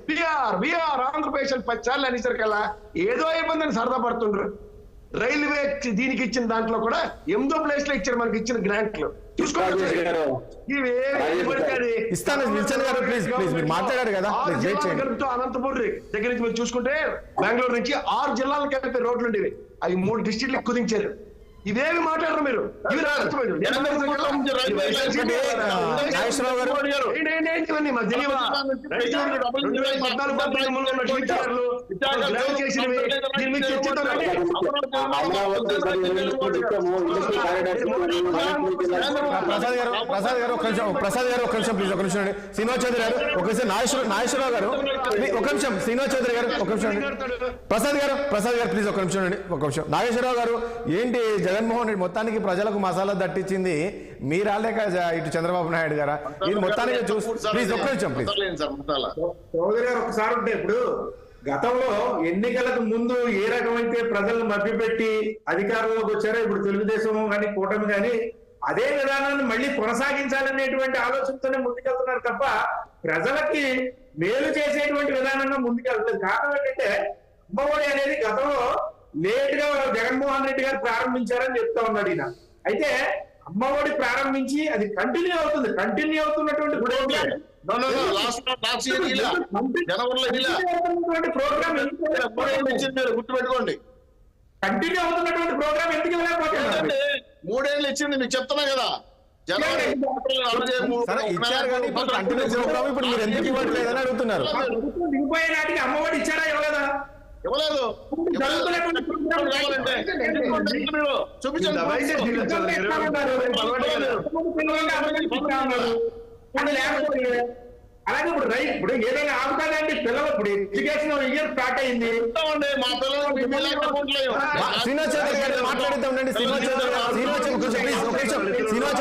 S4: బీఆర్ ఆంధ్రప్రదేశ్ 10 సార్లు అనేసరికల్లా ఏదో ఇబ్బందిని సరదా పడుతుండ్రు. రైల్వే దీనికి ఇచ్చిన దాంట్లో కూడా 8వ ప్లేస్ లో ఇచ్చారు మనకి ఇచ్చిన గ్రాంట్లు. అనంతపూర్ దగ్గర నుంచి మీరు చూసుకుంటే బెంగళూరు నుంచి 6 జిల్లాలకు కలిపే రోడ్లు ఉండేవి, అవి 3 డిస్ట్రిక్ట్లకు కుదించారు. ఇవేమి మాట్లాడరు మీరు? ఇవి
S1: ప్రసాద్ గారు ఒక నిమిషం ప్లీజ్, ఒక నిమిషం. శ్రీనివాస్ చౌదరి గారు ఒకసారి, నాగేశ్వరరావు గారు ఒక నిమిషం, శ్రీనివాస్ చౌదరి గారు ఒక నిమిషం, ప్రసాద్ గారు ప్లీజ్ ఒక నిమిషం అండి, ఒక నిమిషం. నాగేశ్వరరావు గారు ఏంటి జగన్మోహన్ రెడ్డి మొత్తానికి ప్రజలకు మసాలా దట్టించింది మీరాలేక ఇటు చంద్రబాబు నాయుడు గారా? ఇది మొత్తానికి ప్లీజ్ ఒక్క నిమిషం ప్లీజ్.
S2: చౌదరి గారు ఒకసారి ఉంటే, ఇప్పుడు గతంలో ఎన్నికలకు ముందు ఏ రకమైతే ప్రజలను మభ్యపెట్టి అధికారంలోకి వచ్చారో ఇప్పుడు తెలుగుదేశం కానీ కూటమి కానీ అదే విధానాన్ని మళ్ళీ కొనసాగించాలనేటువంటి ఆలోచనతోనే ముందుకెళ్తున్నారు తప్ప ప్రజలకి మేలు చేసేటువంటి విధానంగా ముందుకెళ్తుంది. కారణం ఏంటంటే అమ్మఒడి అనేది గతంలో లేట్ గా జగన్మోహన్ రెడ్డి గారు ప్రారంభించారని చెప్తా ఉన్నాడు ఈయన. అయితే అమ్మఒడి ప్రారంభించి అది కంటిన్యూ అవుతున్నటువంటి ప్రోగ్రామ్
S3: గుర్తుపెట్టుకోండి.
S2: కంటిన్యూ అవుతున్నటువంటి ప్రోగ్రామ్ ఎందుకు ఇవ్వలేకపోతున్నారు?
S3: 3 ఏళ్ళు ఇచ్చింది మీకు చెప్తున్నా కదా.
S2: దిగిపోయే నాటికి అమ్మఒడి ఇచ్చారా ఇవ్వలేదా?
S3: ఇవ్వలేదు.
S2: అలాగే ఇప్పుడు ఏదైనా ఆగుతాదండి పిల్లలు ఇప్పుడు ఎడ్యుకేషన్ ఇయర్ స్టార్ట్ అయింది.
S3: మా పిల్లలు
S1: శ్రీనివాస్ చౌదరి గారు మాట్లాడుతూ ఉండండి. శ్రీనివాస్ చౌదరి గారు శ్రీనివాస్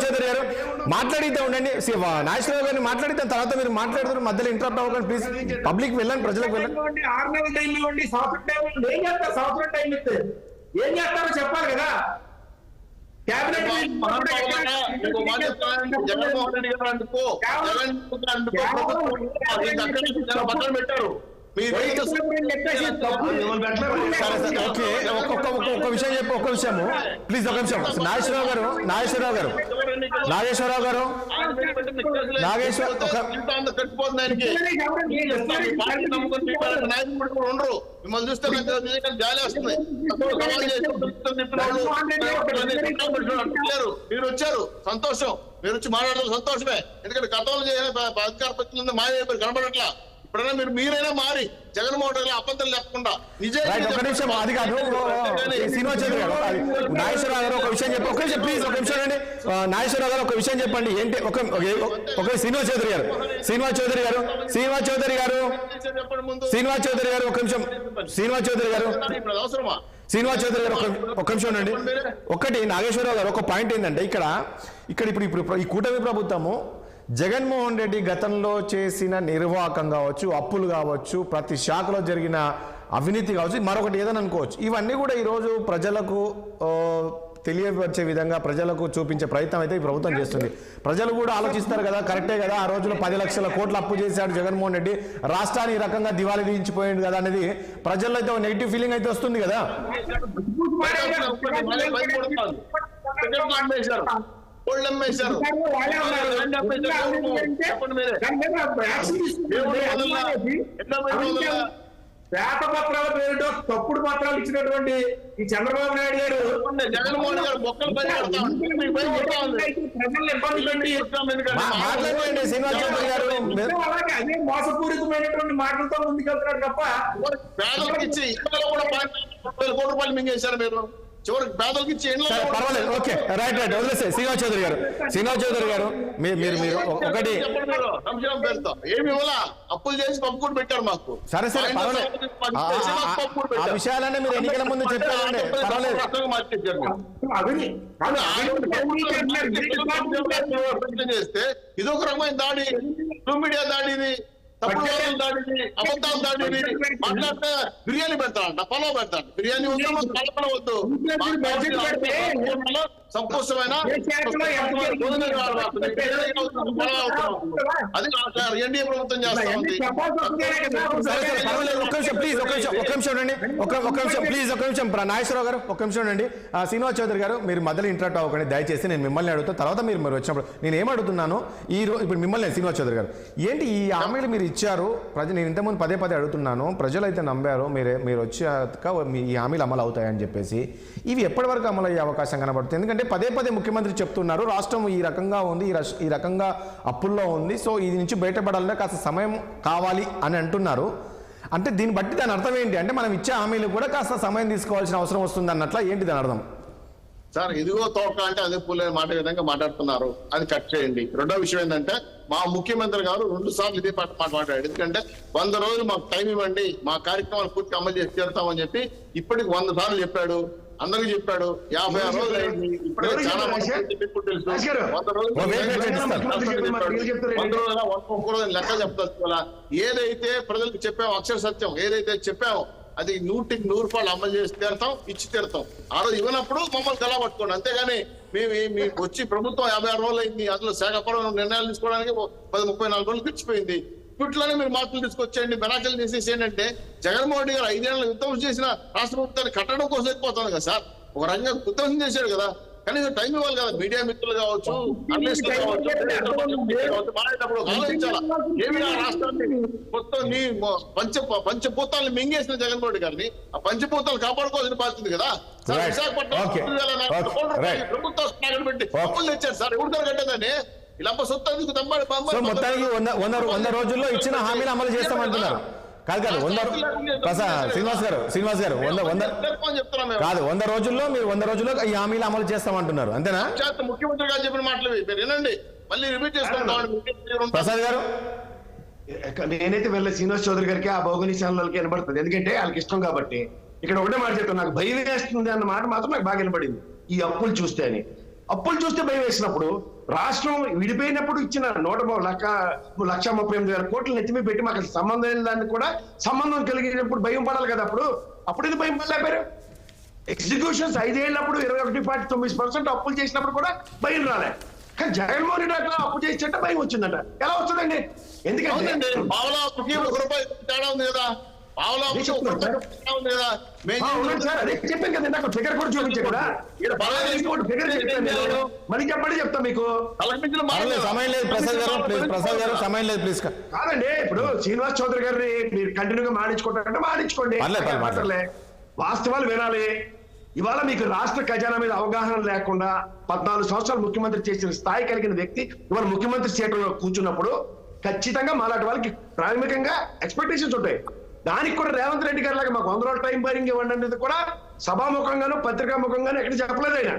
S1: చౌదరి గారు మాట్లాడితే ఉండండి. నాగేశ్వరరావు గారిని మాట్లాడితే తర్వాత మీరు మాట్లాడుతున్నారు, మధ్యలో ఇంటరప్ట్ అవ్వకండి ప్లీజ్. పబ్లిక్ వెళ్ళండి, ప్రజలకు వెళ్ళండి.
S2: 6 నెలల టైం ఇవ్వండి, సంవత్సరం టైం ఇవ్వండి. ఏం చేస్తారు? సంవత్సరం టైం ఇస్తే ఏం చేస్తారో చెప్పాలి కదా. క్యాబినెట్
S3: జగన్మోహన్ రెడ్డి గారు అందుకో పక్కన పెట్టారు.
S1: ఒక్క విషయము ప్లీజ్, ఒక నిమిషం. నాగేశ్వరరావు గారు
S3: ఉండరు. మిమ్మల్ని చూస్తే జాలి వస్తుంది. మీరు వచ్చారు, సంతోషం. మీరు వచ్చి మాట్లాడడం సంతోషమే. ఎందుకంటే గతంలో అధికార ప్రతినిధులు మాయ కనబడట్లా. ఇప్పుడైనా మీరైనా మారి జగన్మోహన్ రెడ్డి అబద్ధాలు లేకుండా
S1: నిజం. అది కాదు శ్రీనివాస్ చౌదరి గారు, నాగేశ్వరరావు గారు ఒక విషయం చెప్పి, ప్లీజ్ ఒక నిమిషం అండి. నాగేశ్వరరావు గారు ఒక విషయం చెప్పండి. ఏంటి ఒక శ్రీనివాస్ చౌదరి గారు ఒక నిమిషం. శ్రీనివాస్ చౌదరి గారు ఒక నిమిషం ఉండండి. ఒకటి నాగేశ్వరరావు గారు ఒక పాయింట్ ఏంటంటే ఇక్కడ ఇప్పుడు ఈ కూటమి ప్రభుత్వము జగన్మోహన్ రెడ్డి గతంలో చేసిన నిర్వాహకం కావచ్చు, అప్పులు కావచ్చు, ప్రతి శాఖలో జరిగిన అవినీతి కావచ్చు, మరొకటి ఏదని అనుకోవచ్చు. ఇవన్నీ కూడా ఈరోజు ప్రజలకు తెలియపరిచే విధంగా ప్రజలకు చూపించే ప్రయత్నం అయితే ఈ ప్రభుత్వం చేస్తుంది. ప్రజలు కూడా ఆలోచిస్తారు కదా, కరెక్టే కదా, ఆ రోజులో 10 లక్షల కోట్లు అప్పు చేశాడు జగన్మోహన్ రెడ్డి, రాష్ట్రాన్ని ఈ రకంగా దివాళీ తీయించిపోయింది కదా అనేది ప్రజల్లో అయితే నెగిటివ్ ఫీలింగ్ అయితే వస్తుంది కదా.
S2: పేతపత్రాల పేరుతో తప్పుడు పత్రాలు ఇచ్చినటువంటి ఈ చంద్రబాబు నాయుడు గారు
S3: జగన్మోహన్ గారు బొక్కలు
S2: అలాగే అదే మోసపూరితమైనటువంటి మాటలతో ముందుకెళ్తున్నాడు తప్ప
S3: పేదలకు ఇచ్చి కూడా 10 కోట్ల రూపాయలు మింగేశారు మీరు. చివరికి పేదలకు ఇచ్చి
S1: పర్వాలేదు, ఓకే, రైట్ వదిలేస్తే. శ్రీనివాస్ చౌదరి గారు మీరు ఒకటి
S3: ఏమి ఇవ్వాలా, అప్పులు చేసి పప్పు కూడా పెట్టారు మాకు.
S1: సరే ఆ విషయాలనే మీరు ఎన్నికల ముందు చెప్పారండి, పర్వాలేదు.
S3: చేస్తే ఇది ఒక రకమైన దాడి, మీడియా దాడిని, తప్పుడు దాడిని, అబద్ధాలు దాడిని మాట్లాడితే బిర్యానీ పెడతాడంట, పలావ్ పెడతాడు. బిర్యానీ వద్దు, కలపన వద్దు, సంకోచమైన అది ఎన్డీఏ ప్రభుత్వం చేస్తా ఉంది.
S1: నాగేశ్వరరావు గారు ఒక నిమిషం ఉండండి. శ్రీనివాస్ చౌదరి గారు మీరు మధ్యలో ఇంటరాక్ట్ అవ్వకండి దయచేసి. నేను మిమ్మల్ని అడుగుతాను, తర్వాత మీరు వచ్చినప్పుడు నేను ఏమడుగుతున్నాను ఇప్పుడు మిమ్మల్ని శ్రీనివాస్ చౌదరి గారు, ఏంటి ఈ హామీలు మీరు ఇచ్చారు, నేను ఇంతకుముందు పదే అడుగుతున్నాను, ప్రజలు అయితే నమ్మారు, మీరు వచ్చాక ఈ హామీలు అమలు అవుతాయని చెప్పేసి. ఇవి ఎప్పటి వరకు అమలు అయ్యే అవకాశం కనబడుతుంది? ఎందుకంటే పదే ముఖ్యమంత్రి చెప్తున్నారు రాష్ట్రం ఈ రకంగా ఉంది, ఈ రకంగా అప్పుల్లో ఉంది, సో ఇది నుంచి బయటపడాలంటే కాస్త సమయం కావాలి అని అంటున్నారు. అంటే దీన్ని బట్టి దాని అర్థం ఏంటి అంటే మనం ఇచ్చే హామీలు కూడా కాస్త సమయం తీసుకోవాల్సిన అవసరం వస్తుంది అన్నట్ల ఏంటి దాని అర్థం?
S3: సార్ ఇదిగో తోక అంటే అదే పూలే మాట విధంగా మాట్లాడుతున్నారు, అది కట్ చేయండి. రెండో విషయం ఏంటంటే మా ముఖ్యమంత్రి గారు 2 సార్లు ఇదే మాట్లాడాడు. ఎందుకంటే 100 రోజులు మాకు టైం ఇవ్వండి, మా కార్యక్రమాలు పూర్తి అమలు చేసి తీరుతామని చెప్పి ఇప్పటికి 100 సార్లు చెప్పాడు, అందరికి చెప్పాడు. 56 రోజులు అయింది, ఇప్పటికే చాలా మంది ఇప్పుడు తెలుసు. 100 రోజులు 100 రోజులు లెక్క చెప్తా. ఏదైతే ప్రజలకు చెప్పామో అక్షర సత్యం, ఏదైతే చెప్పామో అది 100కి 100 రూపాయలు అమలు చేసి తీరుతాం, ఇచ్చి తీరుతాం. ఆ రోజు ఇవ్వనప్పుడు మమ్మల్ని గలా పట్టుకోండి, అంతేగాని మేము వచ్చి ప్రభుత్వం 56 రోజులు అయింది, అందులో శాఖపరం నిర్ణయాలు తీసుకోవడానికి 34 రోజులు గడిచిపోయింది. ఇట్లనే మీరు మార్పులు తీసుకొచ్చేయండి, మెరాకలు తీసేసేయండి అంటే జగన్మోహన్ రెడ్డి గారు 5 ఏళ్ళ విధ్వంసం చేసిన రాష్ట్ర ప్రభుత్వాన్ని కట్టడం కోసం అయిపోతుంది కదా సార్. ఒక రంగంగా విధ్వంసం చేశాడు కదా, కనీసం టైం ఇవ్వాలి కదా. మీడియా మిత్రులు కావచ్చు, అనలిస్టులు కావచ్చు, మాట్లాడేటప్పుడు ఆలోచించాలా. ఏమి ఆ రాష్ట్రాన్ని మొత్తం నీ పంచభూతాలను మింగేసిన జగన్మోహన్ రెడ్డి గారిని ఆ పంచభూతాలు కాపాడుకోవాల్సిన బాధ్యత కదా సార్. విశాఖపట్నం ప్రభుత్వం పెట్టి అప్పులు తెచ్చారు సార్, ఎవరు కట్టేదాన్ని ఇలా సొత్తు
S1: మొత్తానికి 100 రోజుల్లో ఇచ్చిన హామీలు అమలు చేస్తామంటున్నారు. కాదు 100 శ్రీనివాస్ గారు 100 రోజుల్లో మీరు 100 రోజుల్లో ఈ హామీలు అమలు చేస్తామంటున్నారు, అంతేనా?
S3: ముఖ్యమంత్రి గారు చెప్పిన మాటలు వినండి, మళ్ళీ రిపీట్ చేస్తాం.
S1: ప్రసాద్ గారు,
S4: నేనైతే వెళ్ళే శ్రీనివాస్ చౌదరి గారికి ఆ భౌగోళిక ఛానల్కి వినబడుతుంది, ఎందుకంటే వాళ్ళకి ఇష్టం కాబట్టి. ఇక్కడ ఒకటే మాట చెప్తాను, నాకు భయం వేస్తుంది అన్న మాట మాత్రం నాకు బాగా వినపడింది. ఈ అప్పులు చూస్తే భయం వేసినప్పుడు రాష్ట్రం విడిపోయినప్పుడు ఇచ్చిన 1,38,000 కోట్లు నెత్తిమీ పెట్టి మాకు సంబంధం లేని దాన్ని కూడా సంబంధం కలిగినప్పుడు భయం పడాలి కదా. అప్పుడు ఇది భయం పడలేపారు. ఎగ్జిక్యూషన్స్ 5 ఏళ్ళప్పుడు 21.9% అప్పులు చేసినప్పుడు కూడా భయం రాలే. కానీ జగన్మోహన్ రెడ్డి అట్లా అప్పు చేసేట భయం వచ్చిందట. ఎలా వస్తుందండి? ఎందుకంటే
S3: తేడా ఉంది కదా,
S4: చెప్పాను కదా నాకు ఫిగర్ కూడా చూపించే కూడా ఫిగర్ మళ్ళీ చెప్తా మీకు.
S1: సమయం లేదు ప్రసాద్ గారు, సమయం లేదు ప్లీజ్.
S4: కాదండి, ఇప్పుడు శ్రీనివాస్ చౌదరి గారిని మీరు కంటిన్యూగా మాడించుకుంటారంటే మాడించుకోండి, వాస్తవాలు వినాలి. ఇవాళ మీకు రాష్ట్ర ఖజానా మీద అవగాహన లేకుండా 14 సంవత్సరాలు ముఖ్యమంత్రి చేసిన స్థాయి కలిగిన వ్యక్తి ఇవాళ ముఖ్యమంత్రి సీట్లో కూర్చున్నప్పుడు ఖచ్చితంగా మాలాంటి వాళ్ళకి ప్రాథమికంగా ఎక్స్పెక్టేషన్స్ ఉంటాయి. దానికి కూడా రేవంత్ రెడ్డి గారి లాగా మాకు 100 రోజులు టైం బైరింగ్ ఇవ్వండి అనేది కూడా సభాముఖంగాను పత్రికాముఖంగాను ఎక్కడ చెప్పలేదు ఆయన.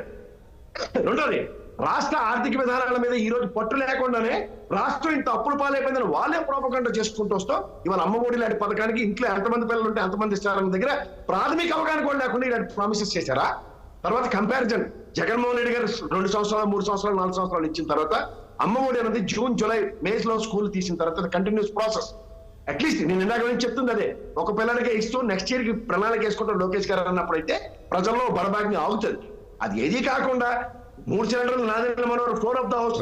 S4: రెండోది, రాష్ట్ర ఆర్థిక విధానాల మీద ఈ రోజు పట్టు లేకుండానే రాష్ట్రం ఇంత అప్పుల పాలైపోయిందని వాళ్ళే ప్రోపగండా చేసుకుంటూ వస్తాం. ఇవాళ అమ్మఒడి లాంటి పథకానికి ఇంట్లో ఎంతమంది పిల్లలు ఉంటే ఎంతమంది ఇస్తారన్న దగ్గర ప్రాథమిక అవగాహన కూడా లేకుండా ఇలాంటి ప్రామిసెస్ చేశారా? తర్వాత కంపారిజన్, జగన్మోహన్ రెడ్డి గారు 2 సంవత్సరాలు 3 సంవత్సరాలు 4 సంవత్సరాలు ఇచ్చిన తర్వాత అమ్మఒడి అనేది జూన్ జూలై మేలో స్కూల్ తీసిన తర్వాత కంటిన్యూస్ ప్రాసెస్. అట్లీస్ట్ నేను ఇందాక నుంచి చెప్తుంది అదే, ఒక పిల్లలకే ఇస్తూ నెక్స్ట్ ఇయర్ కి ప్రణాళిక వేసుకుంటాం లోకేష్ గారు అన్నప్పుడైతే ప్రజల్లో బడబాగ్ని ఆగుతుంది. అది ఏది కాకుండా 3 సిలిండర్లు Nadella Manohar floor of the house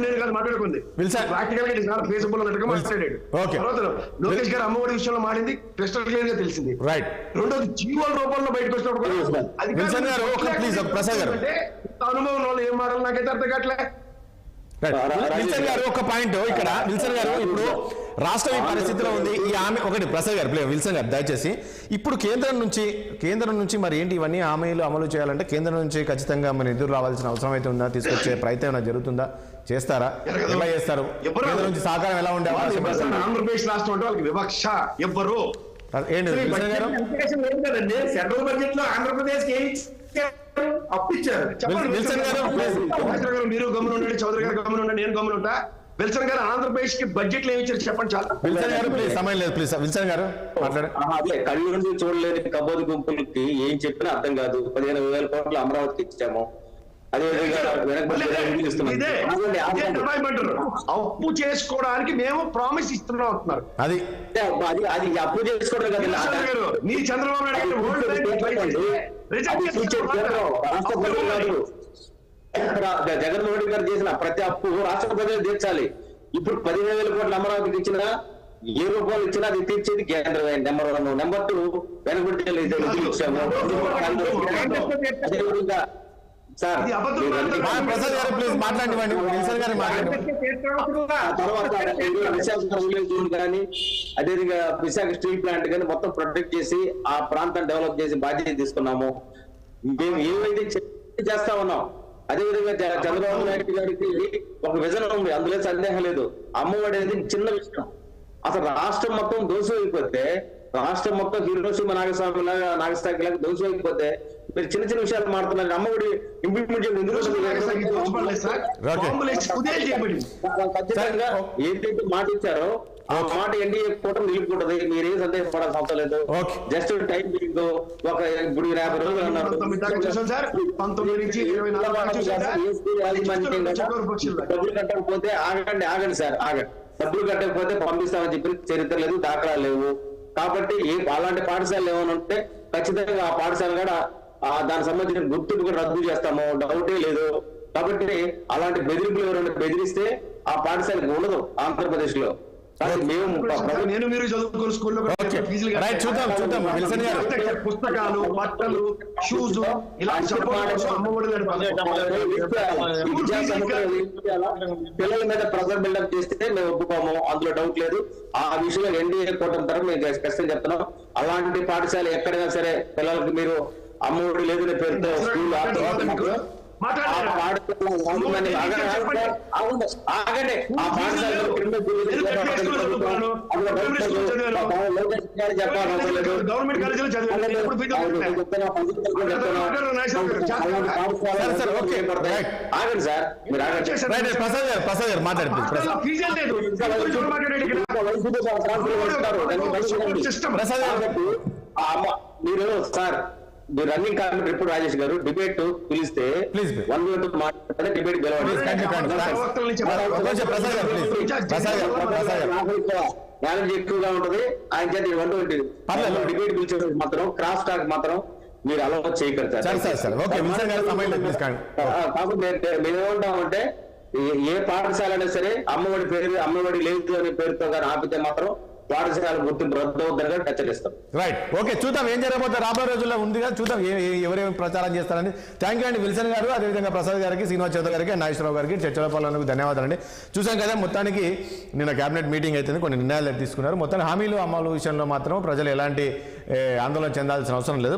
S4: నేను కాదు మాట్లాడుకుంది, ప్రాక్టికల్ గా ఇది ఫేస్బుక్ అన్నట్టుగా మాట్లాడాడు. తర్వాత లోకేష్ గారు అమ్మఒడి విషయంలో మాడింది క్రిస్టల్ క్లియర్ గా తెలిసింది. రెండోది జీవోల రూపంలో బయటకు వచ్చినప్పుడు అనుభవం వాళ్ళు ఏం మాటలు నాకైతే అర్థం కావట్లే.
S1: విల్సన్ గారు ఒక పాయింట్ ఇక్కడ, విల్సన్ గారు ఇప్పుడు రాష్ట్రం ఈ పరిస్థితిలో ఉంది, ఈ హామీ ఒకటి ప్రసాద్ గారు విల్సన్ గారు దయచేసి ఇప్పుడు కేంద్రం నుంచి మరి ఏంటి ఇవన్నీ హామీలు అమలు చేయాలంటే కేంద్రం నుంచి ఖచ్చితంగా మన ఎదురు రావాల్సిన అవసరం అయితే ఉందా? తీసుకొచ్చే ప్రయత్నం ఏమైనా జరుగుతుందా? చేస్తారా? ఎలా చేస్తారు? కేంద్రం నుంచి సహకారం ఎలా ఉండే అవకాశం?
S4: ఆంధ్రప్రదేశ్ రాష్ట్రం అంటే వాళ్ళకి వివక్ష ఎవ్వరు
S1: ఏంటి విల్సన్ గారు?
S2: సెంట్రల్ బడ్జెట్ లో ఆంధ్రప్రదేశ్ అప్పిచ్చారు.
S1: విల్సన్ గారు
S4: మీరు గమ్మున ఉండండి, చౌదరి గారు గమ్మున ఉండండి, నేను గమ్మున ఉంటా. విల్సన్ గారు ఆంధ్రప్రదేశ్ కి బడ్జెట్ లో ఏమి ఇచ్చారు చెప్పండి చాలు.
S1: విల్సన్ గారు ప్లీజ్, సమయం లేదు ప్లీజ్. విల్సన్ గారు మాట్లాడండి.
S5: అదే కళ్ళు నుండి చూడలేని కబోది గుంపులకి ఏం చెప్పినా అర్థం కాదు. 15,000 కోట్లు అమరావతికి ఇచ్చాము.
S4: అప్పు చేసుకోవడానికి మేము ప్రామిస్ ఇస్తున్నాం అంటున్నారు.
S1: అది
S5: అప్పు చేసుకోవడం కదా.
S4: నీ చంద్రబాబు
S5: జగన్మోహన్ రెడ్డి గారు చేసిన ప్రతి అప్పు రాష్ట్ర ప్రజలు తీర్చాలి. ఇప్పుడు 15,000 కోట్ల అమరావతికి ఇచ్చినా ఏ రూపాయలు ఇచ్చినా అది తీర్చేది కేంద్రమే. నెంబర్ 1. నెంబర్ 2, వెనకబడి ఇచ్చాము. అదేవిధంగా
S1: ప్రసాద్ గారు ప్లీజ్ మాట్లాడండి. విల్సన్ గారు మాట్లాడండి.
S5: తర్వాత విశాఖ కానీ అదేవిధంగా విశాఖ స్టీల్ ప్లాంట్ కానీ మొత్తం ప్రొటెక్ట్ చేసి ఆ ప్రాంతాన్ని డెవలప్ చేసి బాధ్యత తీసుకున్నాము. మేము ఏమైతే చేస్తా ఉన్నాం. అదేవిధంగా చంద్రబాబు నాయుడు గారికి ఒక విజన్ ఉంది, అందులో సందేహం లేదు. అమ్మఒడి అనేది చిన్న విషయం. అసలు రాష్ట్రం మొత్తం దోషం అయిపోతే, రాష్ట్రం మొత్తం హీరోసీమ నాగస్వామి లాగా నాగస్థాయి లాగా దోషం అయిపోతే మీరు చిన్న చిన్న విషయాలు మాట్లాడుతున్నారు. అమ్మఒడి ఇంప్లిమెంట్ ఖచ్చితంగా ఏదైతే మాట ఇచ్చారో ఆ మాట ఎన్డీఏ కూటమి నిలుపుకుంటది. మీరేం సందేహపడాల్సిన అవసరం లేదు. జస్ట్ టైం ఒక ఇప్పుడు 50 రోజులు అన్నారు. డబ్బులు కట్టకపోతే ఆగండి సార్, డబ్బులు కట్టకపోతే పంపిస్తామని చెప్పి చరిత్ర లేదు, దాఖలాలు లేవు. కాబట్టి అలాంటి పాఠశాలలు ఏమైనా ఉంటే ఖచ్చితంగా ఆ పాఠశాల కూడా దానికి సంబంధించిన గుర్తులు కూడా రద్దు చేస్తాము, డౌటే లేదు. కాబట్టి అలాంటి బెదిరింపులు ఎవరైనా బెదిరిస్తే ఆ పాఠశాలకు ఉండదు ఆంధ్రప్రదేశ్ లో.
S4: నేను మీరు చదువుకున్న స్కూల్లో పుస్తకాలు, బట్టలు, షూస్
S5: పిల్లల మీద ప్రెజర్ బిల్డప్ చేస్తే మేము ఒప్పుకోము, అందులో డౌట్ లేదు. ఆ విషయంలో ఎన్డీఏ కూటమి తరఫు మేము ఖచ్చితంగా చెప్తున్నాం. అలాంటి పాఠశాల ఎక్కడైనా సరే పిల్లలకి మీరు అమ్మఒడి లేదనే పేరుతో స్కూల్
S6: మాట్లాడారు.
S5: ఆగండి. ఆ పాఠశాలలో క్రిమినల్
S6: గవర్నమెంట్ కాలేజీలో చదివారు. ఎప్పుడు ఫీజు
S5: ఆగండి సార్, మీరు ఆగండి.
S1: ప్రసాద్ గారు మాట్లాడుతుంది.
S6: ఫీజే లేదు.
S5: మీరు సార్, మీరు రన్నింగ్ కామెంట్ రిపోర్ట్ రాజేష్ గారు డిబేట్ పిలిస్తే
S1: Please.
S5: 1 minute మాట్లాడితే డిబేట్ నాలెడ్జ్ ఎక్కువగా ఉంటది. ఆయన చేత 120 డిబేట్ పిలిచే మాత్రం క్రాస్ టాక్ మాత్రం మీరు అలౌ చేయగలుగుతారు. కాబట్టి మేమేమంటామంటే ఏ పాఠశాల అయినా సరే అమ్మఒడి లేదు అనే పేరుతో కానీ ఆపితే మాత్రం పాఠశాల గుర్తింపు రద్దు అవుతుందని హెచ్చరిస్తాం.
S1: రైట్, ఓకే, చూద్దాం ఏం జరగబోతే రాబోయే రోజుల్లో ఉంది కదా, చూద్దాం ఎవరేమి ప్రచారం చేస్తారని. థ్యాంక్ యూ అండి విల్సన్ గారు, అదేవిధంగా ప్రసాద్ గారికి, శ్రీనివాస్ చౌదరి గారికి, నాగేశ్వరరావు గారికి, చర్చలపాలకు ధన్యవాదాలు అండి. చూసాం కదా, మొత్తానికి నిన్న కేబినెట్ మీటింగ్ అయితే కొన్ని నిర్ణయాలు తీసుకున్నారు. మొత్తం హామీలు అమలు విషయంలో మాత్రం ప్రజలు ఎలాంటి ఆందోళన చెందాల్సిన అవసరం లేదు.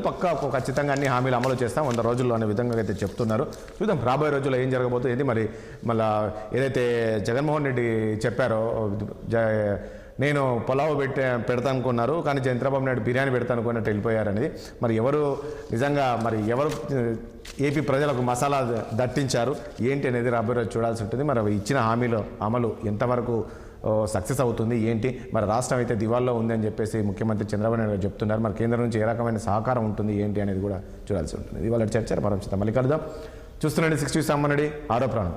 S1: ఖచ్చితంగా అన్ని హామీలు అమలు చేస్తాం 100 రోజుల్లో అనే విధంగా అయితే చెప్తున్నారు. చూద్దాం రాబోయే రోజుల్లో ఏం జరగబోతుంది. మరి మళ్ళీ ఏదైతే జగన్మోహన్ రెడ్డి చెప్పారో నేను పొలావు పెడతాను అనుకున్నారు, కానీ చంద్రబాబు నాయుడు బిర్యానీ పెడతాను అనుకున్నట్టు వెళ్ళిపోయారనేది మరి ఎవరు ఏపీ ప్రజలకు మసాలా దట్టించారు ఏంటి అనేది రాబోయే రోజు చూడాల్సి ఉంటుంది. మరి ఇచ్చిన హామీలో అమలు ఎంతవరకు సక్సెస్ అవుతుంది ఏంటి. మరి రాష్ట్రం అయితే దివాల్లో ఉందని చెప్పేసి ముఖ్యమంత్రి చంద్రబాబు నాయుడు గారు చెప్తున్నారు. మరి కేంద్రం నుంచి ఏ రకమైన సహకారం ఉంటుంది ఏంటి అనేది కూడా చూడాల్సి ఉంటుంది. ఇవాళ చర్చ మరొక మళ్ళీ కలుద్దాం. చూస్తున్నాండి 60 సమ్మనడి ఆరో ప్రాణం.